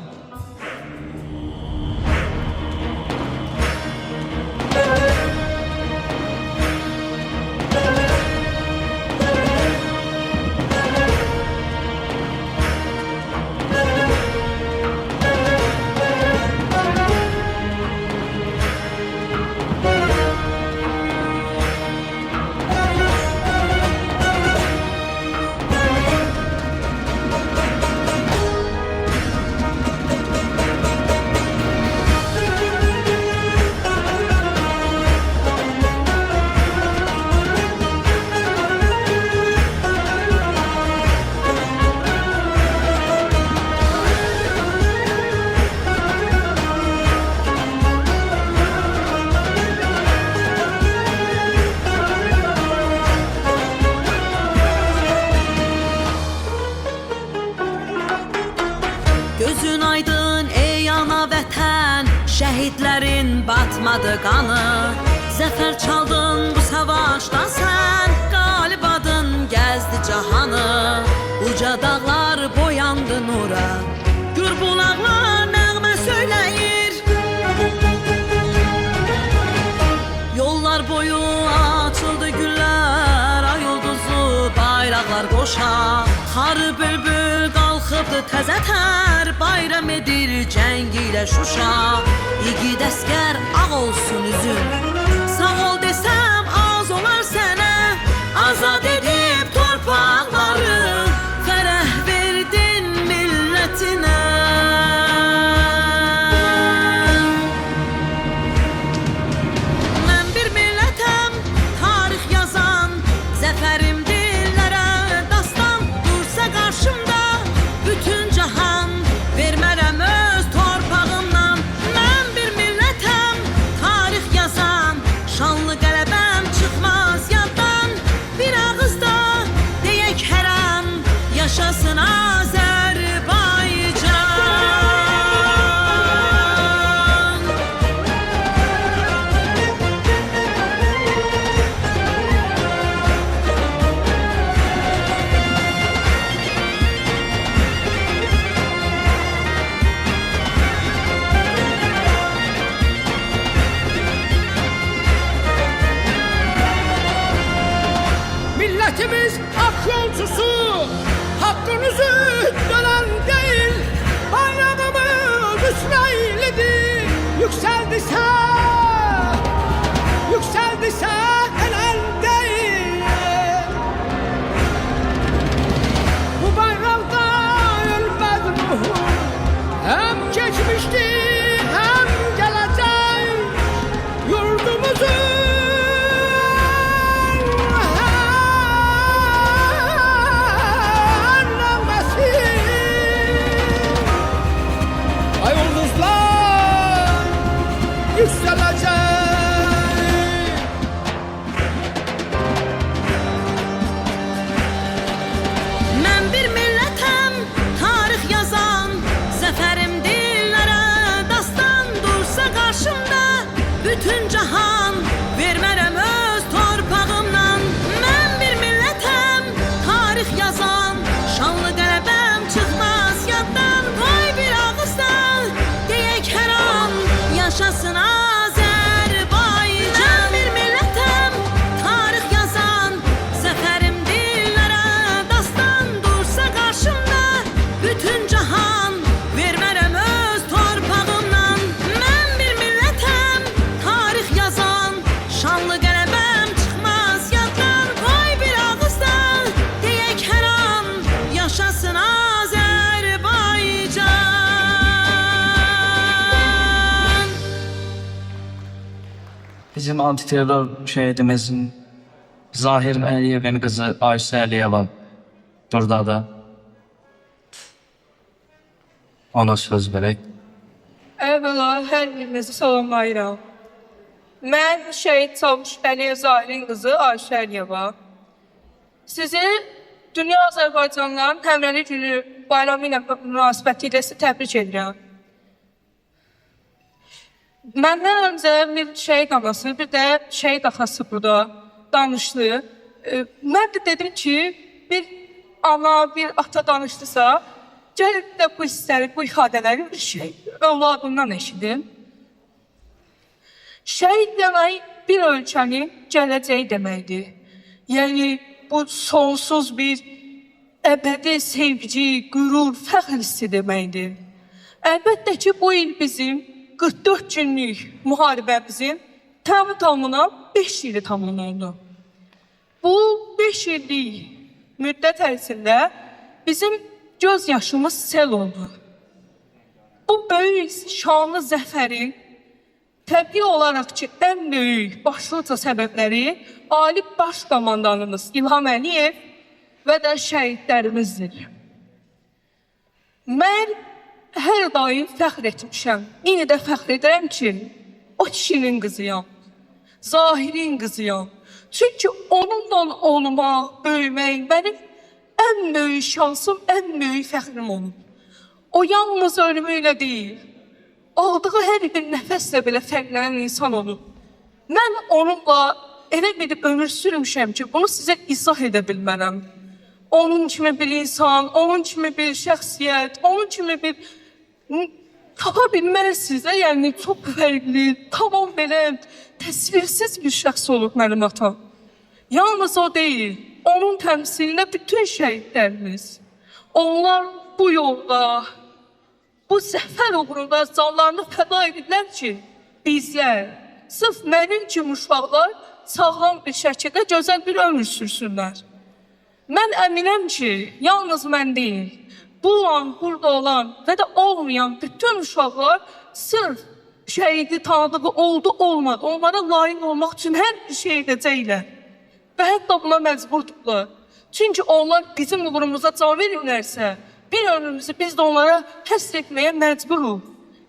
Gözün aydın ey ana vətən, şəhidlərin batmadı qanı. Zəfər çaldın bu savaşda sən, qalib adın gəzdi cahanı. Uca dağlar boyandı nura, gür bulaqlar nəğmə söyləyir. Yollar boyu açıldı güllər, ay ulduzu bayraqlar qoşa. Xarı bülbül qalxıbdı təzətər, bayram edir cəng ilə Şuşa. İgid əskər ağ olsun üzün, sağ ol desəm az olar sənə. Azad edib torpaqları, fərəh verdin millətinə. Mən bir millətəm, tarix yazan, zəfərim dillərə dastan. Dursa qarşımda bütün cahan, vermərəm öz torpağımdan. Mən bir millətəm, tarix yazan, cahan vermərəm öz torpağımdan. Mən bir millətəm, tarix yazan, şanlı qələbəm çıxmaz yaddan. Vay bir ağızdan deyək hər an yaşasın Azərbaycan. Mən bir millətəm, tarix yazan, zəfərim dillərə dastan. Dursa qarşımda bütün cahan vermərəm öz torpağımdan. Mən bir millətəm, tarix yazan, şanlı qələbəm çıxmaz yaddan. Vay bir ağızdan deyək hər an yaşasın Azərbaycan. Bizim antiterror şehidimizin Zahir Əliyevin qızı Ayşə Əliyeva buradadır. Ona söz verək. Əvvəla hər birinizi salamlayıram. Mən şəhid Çavuş Əliyev Zahirin qızı Ayşə Əliyeva. Sizi Dünya Azərbaycanlıların Həmrəylik Günü bayramı ilə münasibətilə sizi təbrik edirəm. Məndən öncə bir şəhid anası, bir də şəhid atası burada danışdı. Mən də dedim ki, bir ana, bir ata danışdısa, gəlib də bu hissləri, bu ifadələri bir övladından eşidim. Şəhid demək bir ölkənin gələcəyi deməkdir. Yəni, bu sonsuz bir əbədi sevgi, qürur, fəxr hissi deməkdir. Əlbəttə ki, bu il bizim 44 günlük müharibəmizin tamına 5 ili tamamlandı. Bu 5 illik müddət ərzində bizim göz yaşımız sel oldu. Bu böyük şanlı zəfərin təbii olaraq ki, ən böyük başlıca səbəbləri Ali Baş Komandanımız İlham Əliyev və də şəhidlərimizdir. Mən hər daim fəxr etmişəm. İndi də fəxr edirəm ki, o kişinin qızıyam, Zahirin qızıyam. Çünki onunla olmaq, böyümək mənim ən böyük şansım, ən böyük fəxrim olub. O yalnız ölümüyle deyil, aldığı hər bir nəfəslə belə fərqlənən insan olub. Mən onunla elə bir ömür sürmüşəm ki, bunu sizə izah edə bilmərəm. Onun kimi bir insan, onun kimi bir şəxsiyyət, onun kimi bir tapa bilməzsiniz də, yəni çox fərqli, tamam belə təsvirsiz bir şəxs olub mənim atam. Yalnız o deyil, onun təmsilində bütün şəhidlərimiz. Onlar bu yolda, bu zəfər uğrunda canlarını fəda edirlər ki, bizlər, sırf mənim kimi uşaqlar sağlam bir şəkildə gözəl bir ömür sürsünlər. Mən əminəm ki, yalnız mən deyil, bu an burada olan və də olmayan bütün uşaqlar sırf şəhidi tanıdığı oldu, olmadı, onlara layiq olmaq üçün hər bir şey edəcəklər. Və hətta buna məcburdurlar. Çünki onlar bizim uğrumuza can verirlərsə, bir ömrümüzü biz də onlara həsr etməyə məcburuq.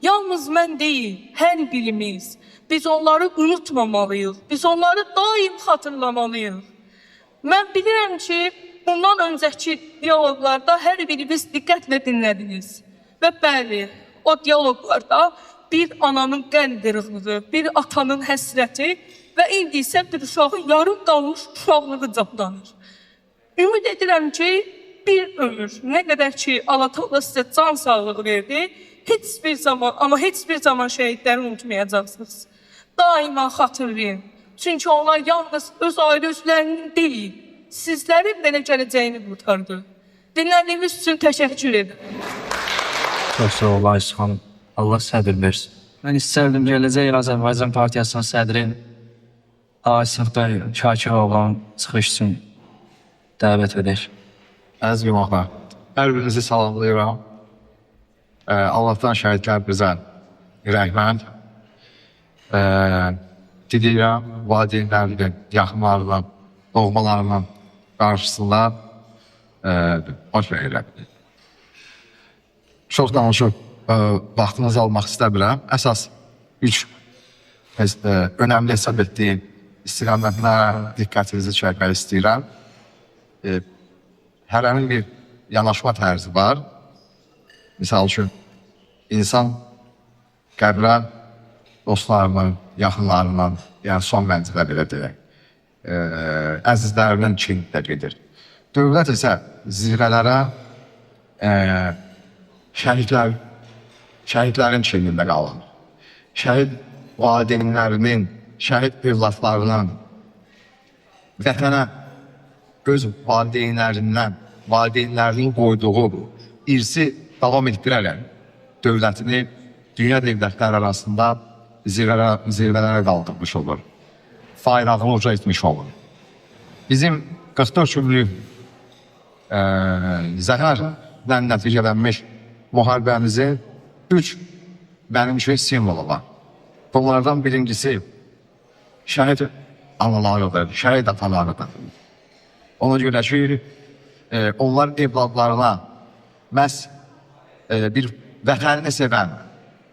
Yalnız mən deyil, hər birimiz. Biz onları unutmamalıyıq, biz onları daim xatırlamalıyıq. Mən bilirəm ki, bundan öncəki diyaloqlarda hər birimiz diqqətlə dinlədiniz. Və bəli, o diyaloqlarda bir ananın qəlb qırıqlığı, bir atanın həsrəti və indi isə bir uşağın yarım qalmış uşaqlığı canlanır. Ümid edirəm ki, bir ömür, nə qədər ki, Allah Teala sizə can sağlığı verdi, heç bir zaman, amma heç bir zaman şəhidləri unutmayacaqsınız. Daima xatırlayın. Çünki onlar yalnız öz ayrı özlərinin deyil, sizlərin belə gələcəyini qurtardı. Dinlədiyiniz üçün təşəkkür edirəm. Çox sağ ol Ayşə xanım. Allah səbir versin. Mən istərdim Gələcək Azərbaycan Partiyasının sədri Asif bəy Şakiroğlu'nun çıxış üçün dəvət edək. Əziz qonaqlar, hər birinizi salamlayıram. Allahdan şəhidlərimizə rəhmət diləyirəm. Valideynlərimin, yaxınlarının, doğmalarının qarşısında baş verirəm. Çox danışıb vaxtınızı almaq istəmirəm. Əsas 3 önəmli hesab etdiyim istiqamətlərə diqqətinizi çəkmək istəyirəm. Hərənin bir yanaşma tərzi var. Misal üçün, insan qəbrə dostlarının, yaxınlarının, yəni son mənzilə belə deyək, əzizlərinin çinində gedir. Dövlət isə zirvələrə şəhidlərin çinində qalır. Şəhid valideynlərinin, şəhid övladlarının vətənə öz valideynlərinin qoyduğu irsi davam etdirərək dövlətini dünya dövlətləri arasında zirvələrə qaldırmış olur. Bayrağını uca etmiş olur. Bizim 44 günlük zəhərlə nəticələnmiş müharibəmizin 3 mənim üçün simvolu var. Bunlardan birincisi şəhid analarıdır, şəhid atalarıdır. Ona görə ki, onlar evladlarına məhz bir vətənini sevən,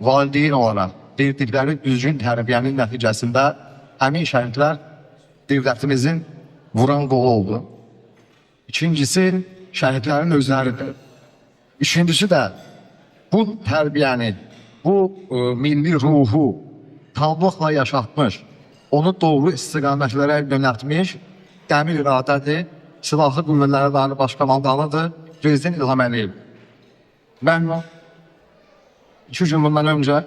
valideyn olaraq verdikləri düzgün tərbiyənin nəticəsində həmin şəhidlər dövlətimizin vuran qolu oldu. İkincisi, şəhidlərin özləridir. İkincisi də bu tərbiyəni, bu milli ruhu tamlıqla yaşatmış, onu doğru istiqamətlərə yönəltmiş dəmir iradədir, silahlı qüvvələri baş komandanıdır, Prezident İlham Əliyev. Mən 2 gün bundan öncə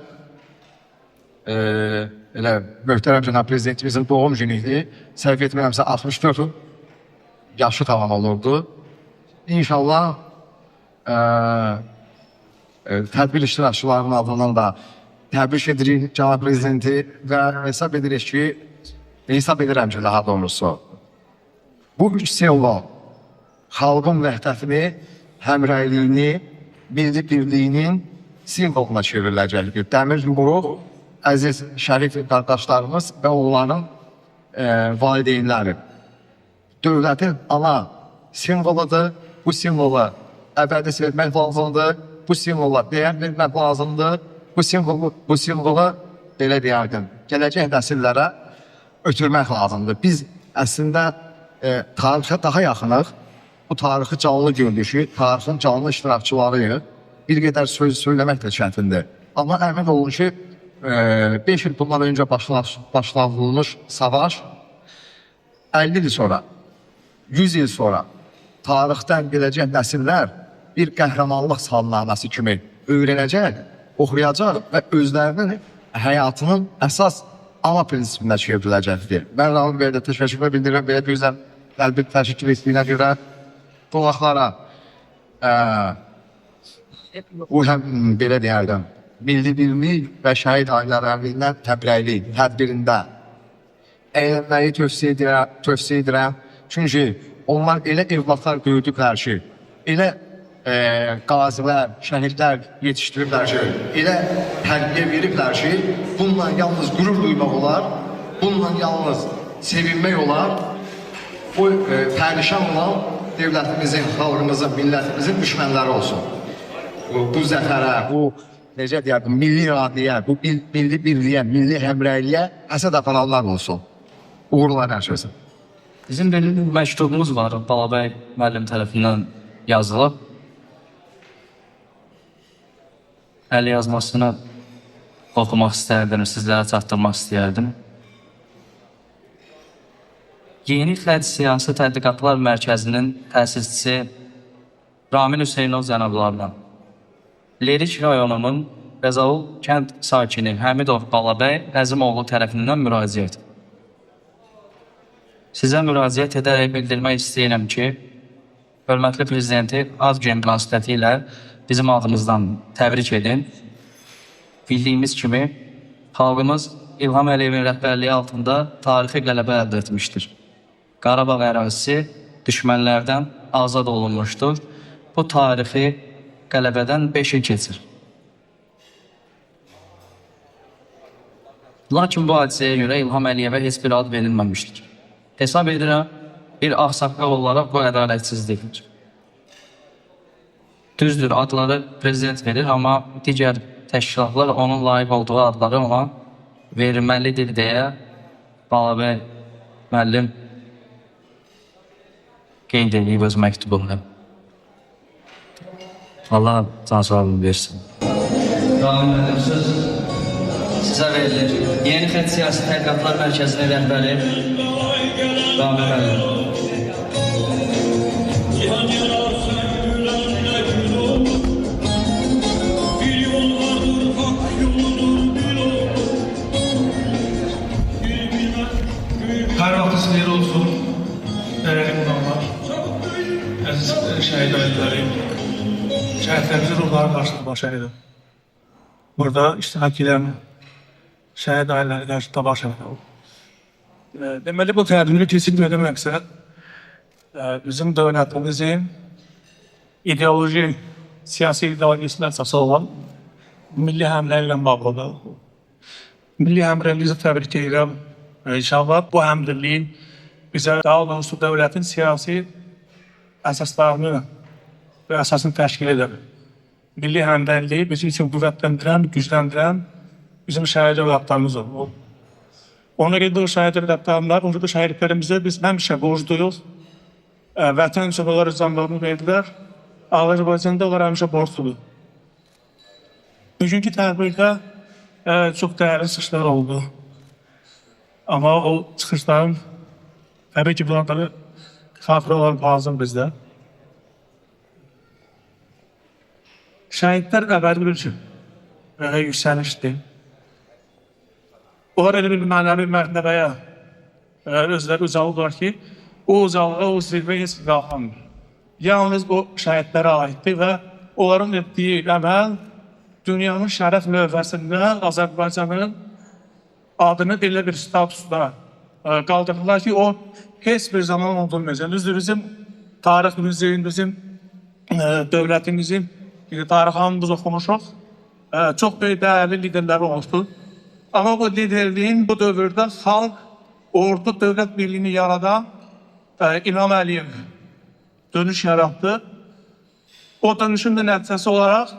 elə möhtərəm cənab prezidentimizin doğum günüydü. Səhv etmirəmsə 64 yaşı tamam olurdu. İnşallah tədbir iştirakçılarının adından da təbrik edirik cənab prezidenti və hesab edirəm ki, daha doğrusu bu 3 simvol xalqın vəhdətini, həmrəyliyini, milli birliyinin simvoluna çevriləcəkdir. Dəmir yumruq, əziz şərif qardaşlarımız və onların valideynləri. Dövlətin ana simvoludur, bu simvolu əbədi sevmək lazımdır, bu simvola dəyər vermək lazımdır, bu simvolu belə deyərdim, gələcək nəsillərə ötürmək lazımdır. Biz əslində tarixə daha yaxınıq, bu tarixi canlı gördükü, tarixin canlı iştirakçılarıyıq. Bir qədər söz söyləmək də çətindir. Amma əmin olun ki, 5 il bundan öncə başlanılmış savaş 50 il sonra, 100 il sonra tarixdən gələcək nəsillər bir qəhrəmanlıq salnaməsi kimi öyrənəcək, oxuyacaq və özlərinin həyatının əsas ana prinsipinə çevriləcəkdir. Mən Rahim bəyə də təşəkkür bildirirəm, belə gözəl bir təşəkkür etdiyinə görə qonaqlara bu həm belə deyərdim, milli birlik və şəhid ailələrinin təbrikli tədbirində əylənməyi tövsiyə edirəm. Çünki onlar elə evlatlar böyüdüblər ki, elə qazilər, şəhidlər yetişdiriblər ki, elə tərbiyə veriblər ki, bununla yalnız qürur duymaq olar, bununla yalnız sevinmək olar. Bu pərişan olan dövlətimizin, xalqımızın, millətimizin düşmənləri olsun. Bu zəfərə, bu necə deyərdim, milli iradəyə, bu milli birliyə, milli həmrəyliyə əsəd aparanlar olsun. Uğurlar hər şeysin. Bizim bir məktubumuz var, Balabəy müəllim tərəfindən yazılıb. Əl yazmasını oxumaq istərdim, sizlərə çatdırmaq istəyərdim. Yeni Xətt Siyasi Tədqiqatlar Mərkəzinin təsisçisi Ramin Hüseynov cənablarla Lerik rayonunun Qəzavul kənd sakini Həmidov Balabəy Əzimoğlu tərəfindən müraciət. Sizə müraciət edərək bildirmək istəyirəm ki, hörmətli prezidenti ad gün münasibəti ilə bizim adımızdan təbrik edin. Bildiyimiz kimi, xalqımız İlham Əliyevin rəhbərliyi altında tarixi qələbə əldə etmişdir. Qarabağ ərazisi düşmənlərdən azad olunmuşdur. Bu tarixi qələbədən 5 il keçir. Lakin bu hadisəyə görə İlham Əliyevə heç bir ad verilməmişdir. Hesab edirəm, bir ağsaqqal olaraq bu ədalətsizlikdir. Düzdür, adları prezident verir, amma digər təşkilatlar onun layiq olduğu adları ona verilməlidir deyə Balabəy müəllim qeyd edib öz məktubunda. Allah can sağlığını versin. Rahim müəllim, söz sizə verilir. Yeni Xətt Siyasi Tədqiqatlar Mərkəzinin rəhbəri Rami Müəllim. Hər vaxtınız xeyir olsun, dəyərli qonaqlar, əziz şəhid ailələri, şəhidlərimizin ruhları qarşısında baş əydim. Burada iştirak edən şəhid ailələri qarşısında baş əydim. Deməli, bu tərdimli kesilmədə məqsəd bizim dövlətimizin ideoloji, siyasi ideolojisinin əsası olan milli həmlə ilə bağlıdır. Milli həmrəyimizi təbrik edirəm. İnşallah bu həmrəliyin bizə daha doğrusu dövlətin siyasi əsaslarını və əsasını təşkil edir. Milli həmrəyliyi bizi üçün qüvvətləndirən, gücləndirən bizim şəhid övladlarımızdır. Ona görə də o şəhid övladlarımlar, o şəhidlərimizə biz həmişə borcluyuq. Vətən üçün onlar canlarını verdilər. Azərbaycanda onlar həmişə borcludur. Bugünkü tədbirdə çox dəyərli çıxışlar oldu. Amma o çıxışların təbii ki, bunları xatırə olaraq lazım bizdə. Şəhidlər əbədi bir yüksəlişdir. Onlar elə bir mənəvi mərtəbəyə özləri ucalıdırlar ki, o ucalığa, o zirvə heç qalxamır. Yalnız o şəhidlərə aiddir və onların etdiyi əməl dünyanın şərəf lövhəsində Azərbaycanın adını belə bir statusda qaldırdılar ki, o heç bir zaman unudulmayacaq. Düzdür, bizim tariximizin, bizim dövlətimizin tariximizi oxumuşuq. Çox böyük dəyərli liderlər olmuşdur. Amma bu liderliyin bu dövrdə xalq, ordu dövlət birliyini yaradan İlham Əliyev dönüş yaratdı. O dönüşün də nəticəsi olaraq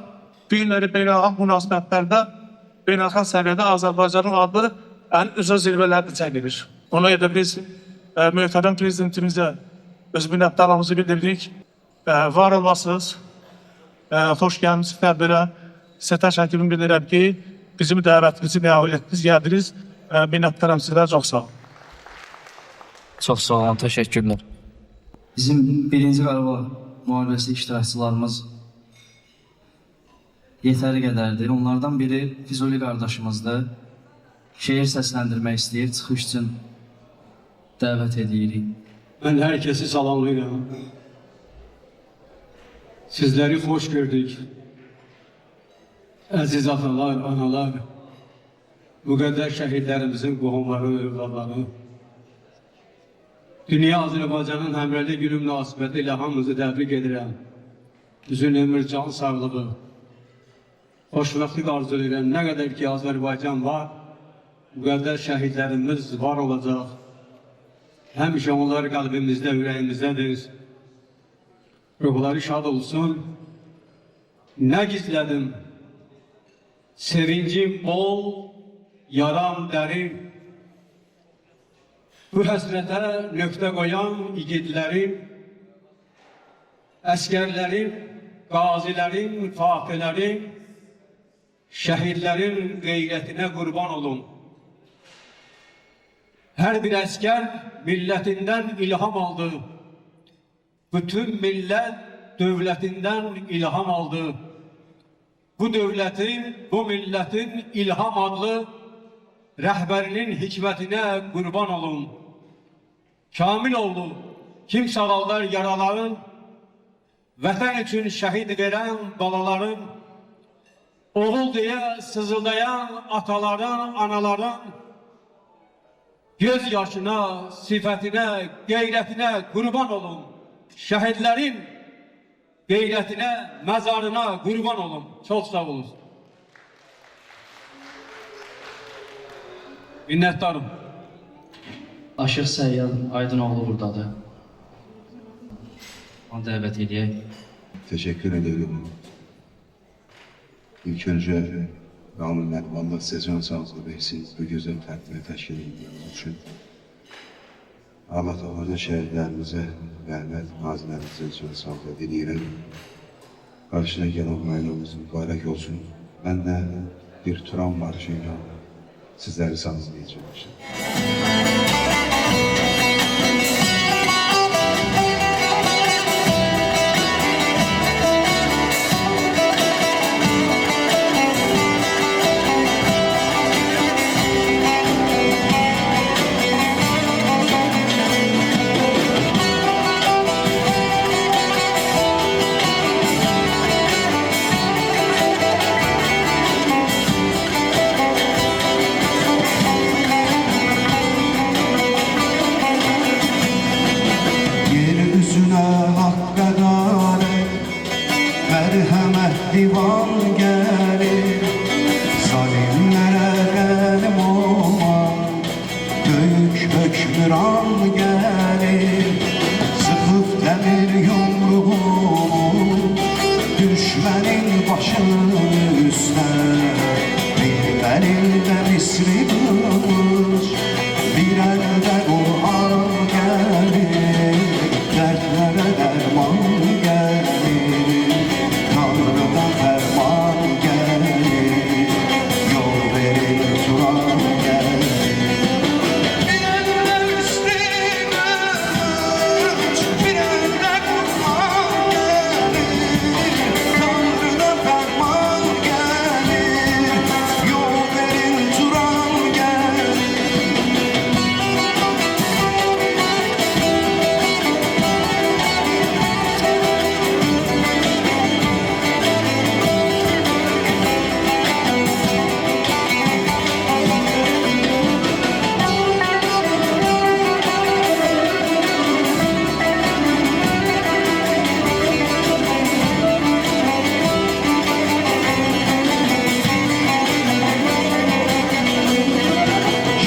bir günləri beynəlxalq münasibətlərdə, beynəlxalq səviyyədə Azərbaycanın adı ən üzə zirvələrdə çəkilir. Ona görə biz möhtərəm prezidentimizə öz minnətdarlığımızı bildiririk. Var olasınız, xoş gəlmişsiniz tədbirə. Sizə təşəkkürüm bildirəm ki, bizim dəvətimizi qəbul etdiniz, gəldiniz. Minnətdaram sizə, çox sağ olun. Çox sağ olun, təşəkkürlər. Bizim birinci Qarabağ müharibəsi iştirakçılarımız yetəri qədərdir. Onlardan biri Füzuli qardaşımızdır. Şeir səsləndirmək istəyir, çıxış üçün dəvət edirik. Mən hər kəsi salamlayıram. Sizləri xoş gördük. Əziz atalar, analar, müqəddəs şəhidlərimizin qohumları, övladları. Dünya Azərbaycanın həmrəylik günü münasibəti ilə hamımızı təbrik edirəm. Uzun ömür, can sağlığı, xoşbəxtlik arzu edirəm. Nə qədər ki, Azərbaycan var, müqəddəs şəhidlərimiz var olacaq. Həmişə onlar qəlbimizdə, ürəyimizdədir. Ruhları şad olsun. Nə gizlədim? Sevincim bol, yaram dərin. Bu həsrətə nöqtə qoyan igidlərin, əskərlərin, qazilərin, fatihlərin, şəhidlərin qeyrətinə qurban olun. Hər bir əskər millətindən ilham aldı. Bütün millət dövlətindən ilham aldı. Bu dövlətin, bu millətin ilham adlı rəhbərinin hikmətinə qurban olun. Kamil oldu, kim sağallar yaraların, vətən üçün şəhid verən balaların, oğul deyə sızıldayan ataların, anaların, göz yaşına, sifətinə, qeyrətinə qurban olun. Şəhidlərin qeyrətinə, məzarına qurban olun. Çox sağ olun. Minnətdarım. Aşıq Səyyad Aydınoğlu buradadır. Onu dəvət edək. Teşekkür ederim. İlk önce Rami Məhvallah Sezon Sağlığı Beysin bu güzel tədbiri təşkil edildiğiniz için Allah Teala'nın şehirlerimize, rahmet, hazinelerimize can sağlığı dileyerek karşına gelen bayramımız mübarek olsun. Ben de bir Turan Marşı'yla sizləri salamlayacağım. Divan gelir, zalimlere benim olan büyük hükmüran gelir. Sıkıp demir yumruğumu düşmenin başının üstüne, bir elinde Misri kılıç, bir elde Kur'an gelir, dertlere derman gelir. Tanrı'dan ferman gelir, yol verir Turan gelir. Bir elde Müslüman, bir elde Kur'an gelir. Tanrı'dan ferman gelir, yol verir Turan gelir.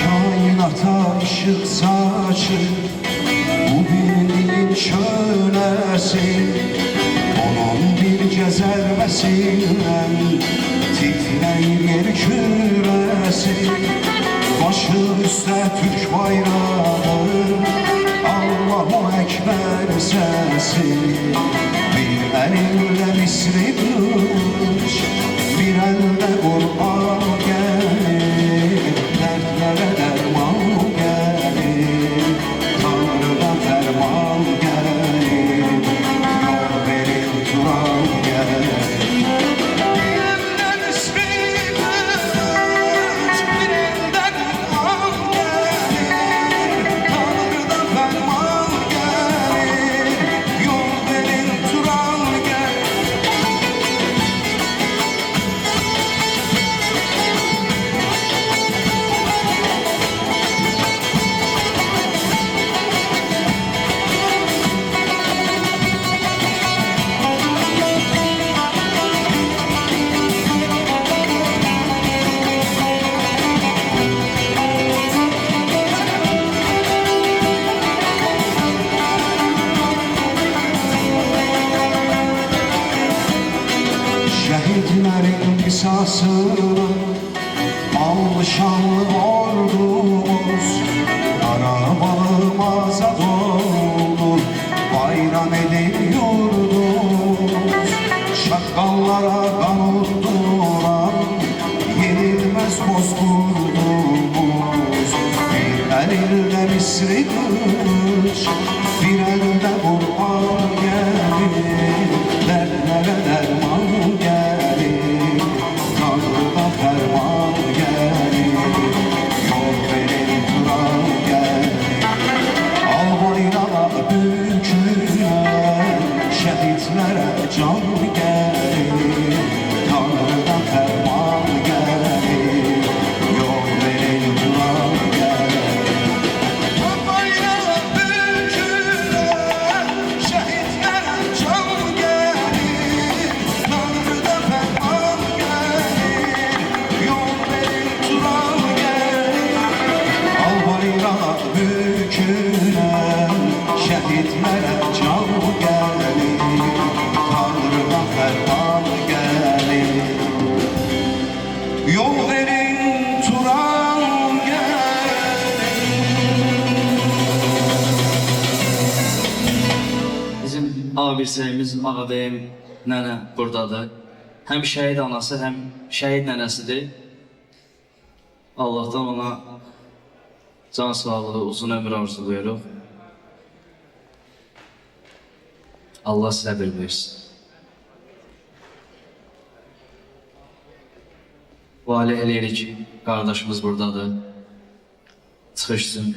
Kainata ışık saçır, bu birliğin şölesi. Onun bir cezermesiyle titreyir yer küresi. Başı üstte Türk bayrağı, Allahu Ekber sesi. Bir elinde Misri kılıç, bir elde Kur'an gelir. Dertlere derman gelir, Tanrı'dan ferman gelir, yol verir Turan gelir. Bir elde Misri kılıç, bir elde Kur'an gelir. Tanrı'dan ferman gelir, yol verir Turan gelir. Şehitlerin kısasını aldı şanlı ordumuz. Karabalı azad oldu, bayram edip yurdumuz. Şakkallara kan utturan yenilmez bozkurdumuz. Bir elinde Misri kılıç, bir elde Kur'an gelir. Dertlere derman gelir, Tanrı'dan ferman gelir, yol verir Turan gelir. Al bayrağa bükülen şehitlere can gelir. Tanrı'dan ferman gelir, yol verir Turan gelir. Al bayrağa bükülen şehitlere can gelir. Tanrı'dan ferman gelir, yol verir Turan gelir. Al bayrağı bükülen şehitlere can gelir. Tanrı'dan ferman gelir, yol verin Turan gelir. Bizim abirsəyimiz Ağabəyim nənə buradadır. Həm şəhid anası, həm şəhid nənəsidir. Allah'tan ona can sağlığı, uzun ömür arzuluyorum. Allah sabır versin. Vali eləyirik ki, qardaşımız buradadır. Çıxışsın.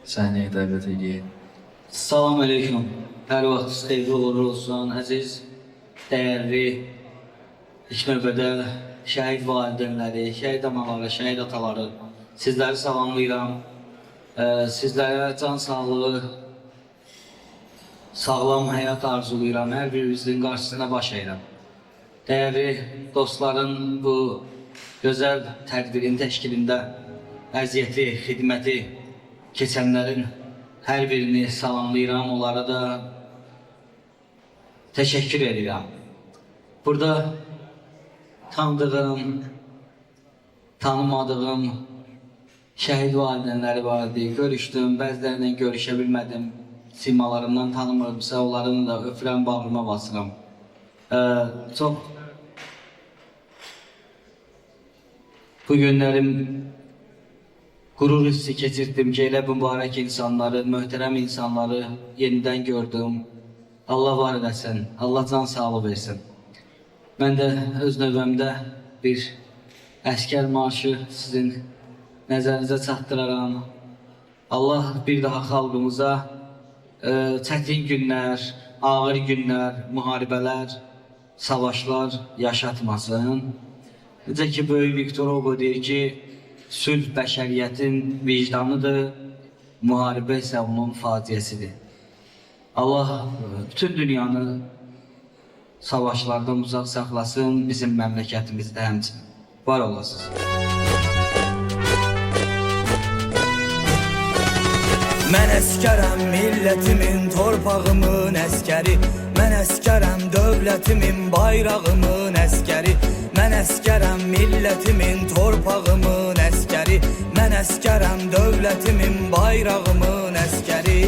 Səhnəyə dəvət edəyək. Salam aleyküm. Hər vaxt xeyirli uğurlu olsun. Əziz, dəyərli, ilk növbədə şəhid valideynləri, şəhid anaları, şəhid ataları, sizləri salamlayıram. Sizlərə can sağlığı, sağlam həyat arzulayıram. Hər birinizin qarşısına baş əyirəm. Dəyərli dostların bu gözəl tədbirin təşkilində əziyyəti, xidməti keçənlərin hər birini salamlayıram, onlara da təşəkkür edirəm. Burada tanıdığım, tanımadığım şəhid valideynləri vardı, görüşdüm, bəzilərindən görüşə bilmədim, simalarımdan tanımırımsa, onların da öpürəm, bağrıma basıram. Çox bu günlərim qürur hissi keçirdim ki, elə mübarək insanları, möhtərəm insanları yenidən gördüm. Allah var eləsin, Allah can sağlığı versin. Mən də öz növbəmdə bir əskər marşı sizin nəzərinizə çatdıraram. Allah bir daha xalqımıza çətin günlər, ağır günlər, müharibələr, savaşlar yaşatmasın. Necə ki, böyük Viktor Hugo deyir ki, sülh bəşəriyyətin vicdanıdır, müharibə isə onun faciəsidir. Allah bütün dünyanı savaşlardan uzaq saxlasın, bizim məmləkətimizdə həmçinin. Var olasınız. Mən əskərəm millətimin, torpağımın əskəri. Mən əskərəm dövlətimin, bayrağımın əskəri. Mən əskərəm millətimin, torpağımın əskəri. Mən əskərəm dövlətimin, bayrağımın əskəri.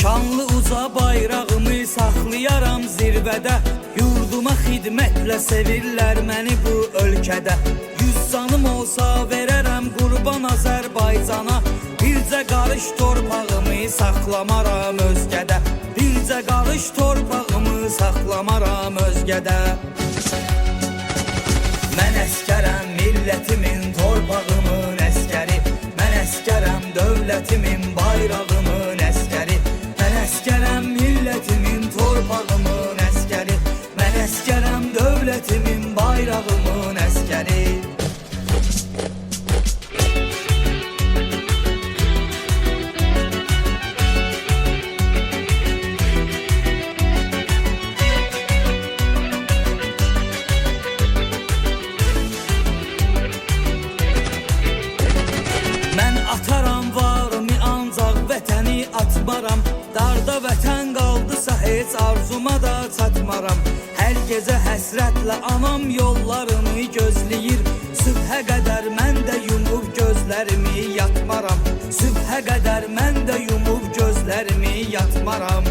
Şanlı uca bayrağımı saxlayaram zirvədə. Yurduma xidmətlə sevirlər məni bu ölkədə. 100 canım olsa verərəm qurban Azərbaycana. Bircə qarış torpağımı saxlamaram özgədə. Bircə qarış torpağımı saxlamaram özgədə. Mən əskərəm millətimin, torpağımın əskəri. Mən əskərəm dövlətimin, bayrağımın əskəri. Mən əskərəm millətimin, torpağımın əskəri. Mən əskərəm dövlətimin, bayrağımın əskəri. Atmaram, darda vətən qaldısa heç arzuma da çatmaram. Hər gecə həsrətlə anam yollarını gözləyir. Sübhə qədər mən də yumub gözlərimi yatmaram. Sübhə qədər mən də yumub gözlərimi yatmaram.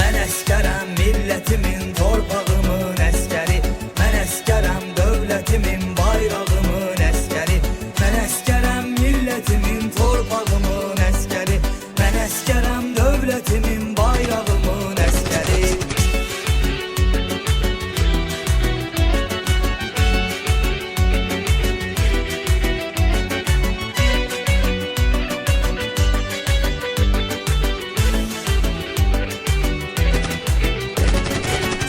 Mən əskərəm millətimin, torpağımın əskəri. Mən əskərəm dövlətimin, bayrağımın əskəri. Mən əskərəm milletimin, torpağımın əskəri. Mən əskərəm dövlətimin, bayrağımın əskəri.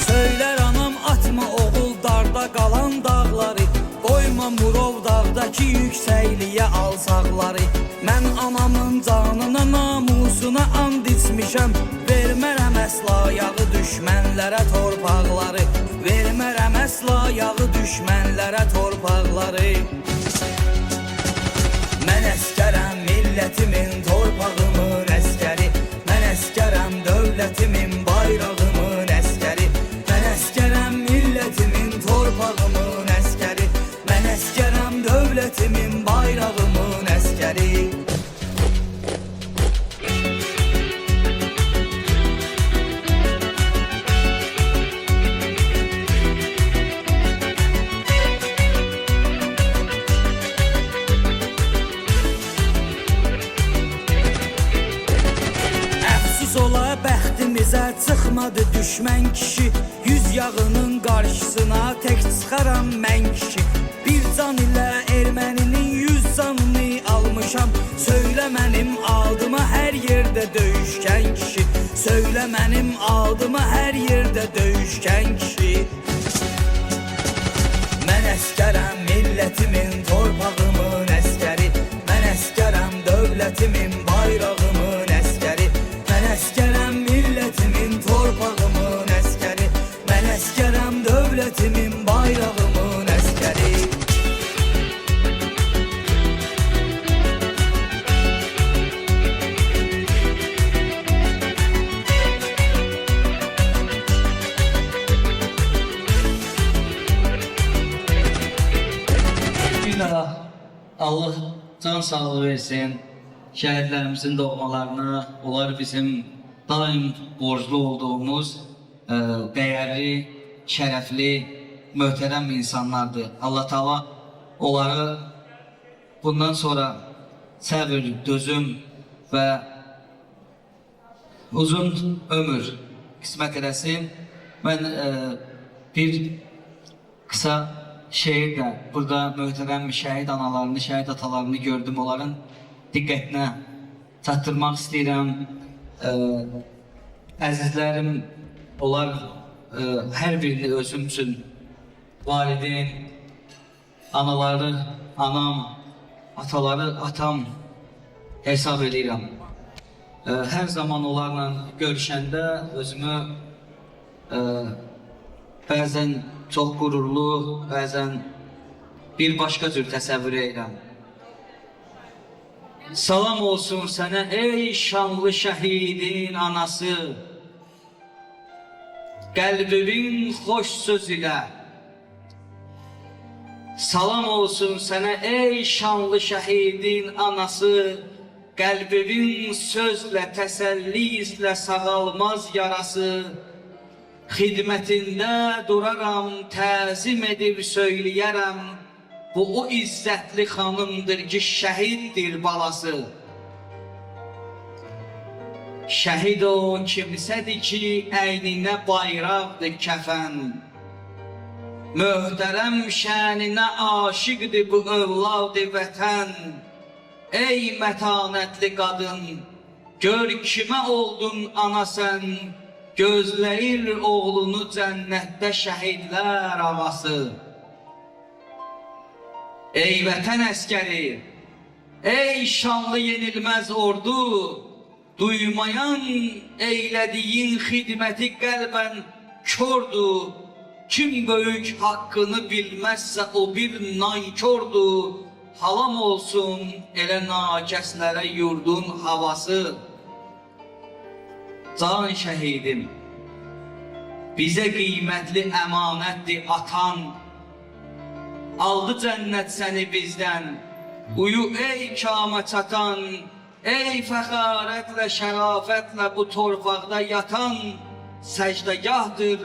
Söylər anam atma oğul darda qalan dağları. Qoyma Murov dağdakı yüksəkliyə alsaqları. Mən anamın canına, namusuna and içmişəm. Vermərəm əsla yağı düşmənlərə torpaqları. Vermərəm əsla yağı düşmənlərə torpaqları. Mən əskərəm milletimin, torpağımın əskəri. Mən əskərəm dövlətimin, bayrağımın əskəri. Mən əskərəm milletimin, torpağımın əskəri. Mən əskərəm dövlətimin, bayrağımın əskəri. düşmən kişi. Yüz yağının qarşısına tək çıxaram mən kişi. Bir can ilə erməninin 100 canını almışam. Söylə mənim aldıma hər yerdə döyüşkən kişi. Söylə mənim aldıma hər yerdə döyüşkən kişi. Mən əskərəm millətimin, torpağımın əskəri. Mən əskərəm dövlətimin, bayrağımın əskəri. Mən əskərəm millətimin, torpağımın əskəri. Mən əskərəm dövlətimin, bayrağımın əskəri. Bir daha Allah can sağlığı versin. Şəhidlərimizin doğmalarına, onlar bizim daim borclu olduğumuz dəyərli, şərəfli, möhtərəm insanlardır. Allah Taala onları bundan sonra səbr, dözüm və uzun ömür qismət eləsin. Mən bir qısa şehir də burada möhtərəm şəhid analarını, şəhid atalarını gördüm. Onların diqqətinə çatdırmaq istəyirəm. Əzizlərim, onlar hər birini özüm üçün valideyn, anaları, anam, ataları, atam hesab edirəm. Hər zaman onlarla görüşəndə özümü bəzən çox qürurlu, bəzən bir başqa cür təsəvvür edirəm. Salam olsun sənə ey şanlı şəhidin anası, qəlbimin xoş söz ilə. Salam olsun sənə ey şanlı şəhidin anası, qəlbimin sözlə, təsəllislə sağalmaz yarası. Xidmətində duraram, təzim edib söyləyərəm, bu o izzətli xanımdır ki, şəhiddir balası. Şəhid o kimsədir ki, əyninə bayraqdır kəfən. Möhtərəm şəninə aşiqdir bu övlad-ı vətən. Ey mətanətli qadın, gör kimə oldun ana sən, gözləyir oğlunu cənnətdə şəhidlər ağası. Ey vətən əskəri, ey şanlı yenilməz ordu, duymayan eylədiyin xidməti qəlbən kördür. Kim böyük haqqını bilməzsə o bir nankordur. Halam olsun elə nakəslərə yurdun havası. Can şəhidim, bizə qiymətli əmanətdir atan. Aldı cənnət səni bizdən, uyu ey kama çatan. Ey fəxarətlə, şərafətlə bu torpaqda yatan. Səcdəgahdır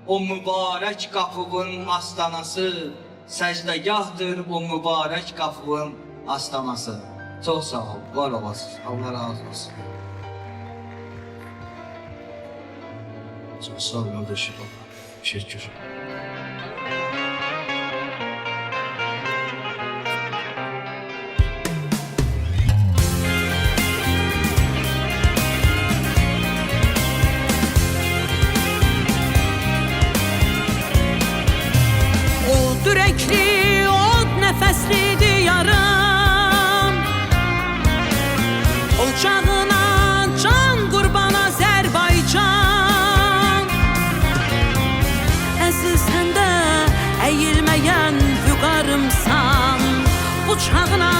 o mübarək qapının astanası. Səcdəgahdır o mübarək qapının astanası. Çox sağ ol, var olasınız, Allah razı olsun. Çok sağ ol kardeşim. Teşekkür. Od ürəkli, od nəfəslidir yarım. Ocağına can qurban Azərbaycan. Əziz səndə əyilməyən vüqarımsan. Uçağına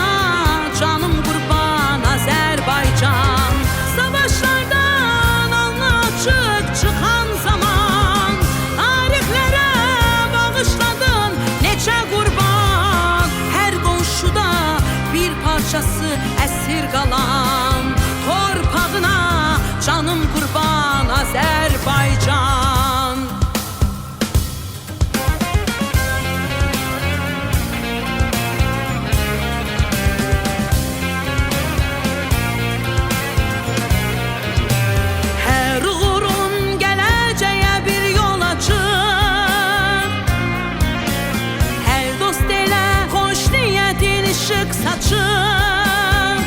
canım qurban Azərbaycan. Savaşlardan alnı açıq çıxan zaman tarixlərə bağışladın neçə qurban. Hər qonşuda bir parçası əsir qalan torpağına canım qurban Azərbaycan. Hər uğurun gələcəyə saçır.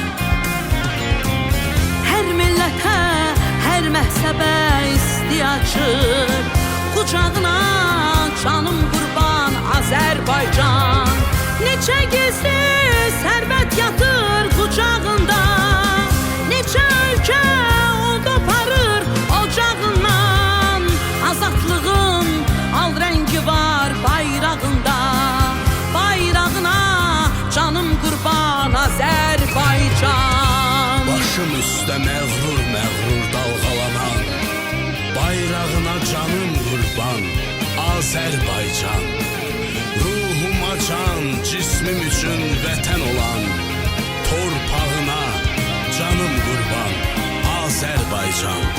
Hər millətə, hər məhsəbə isti açır. Qucağına canım qurban Azərbaycan. Neçə gizli sərvət yatır qucağında. Neçə ölkə od aparır ocağından. Azadlığın al rəngi var bayrağında. Bayrağına canım qurban Azərbaycan. Başım üstə məğrur məğrur dalğalanan, bayrağına canım qurban Azərbaycan. Ruhuma can, cismim üçün vətən olan, torpağına canım qurban Azərbaycan.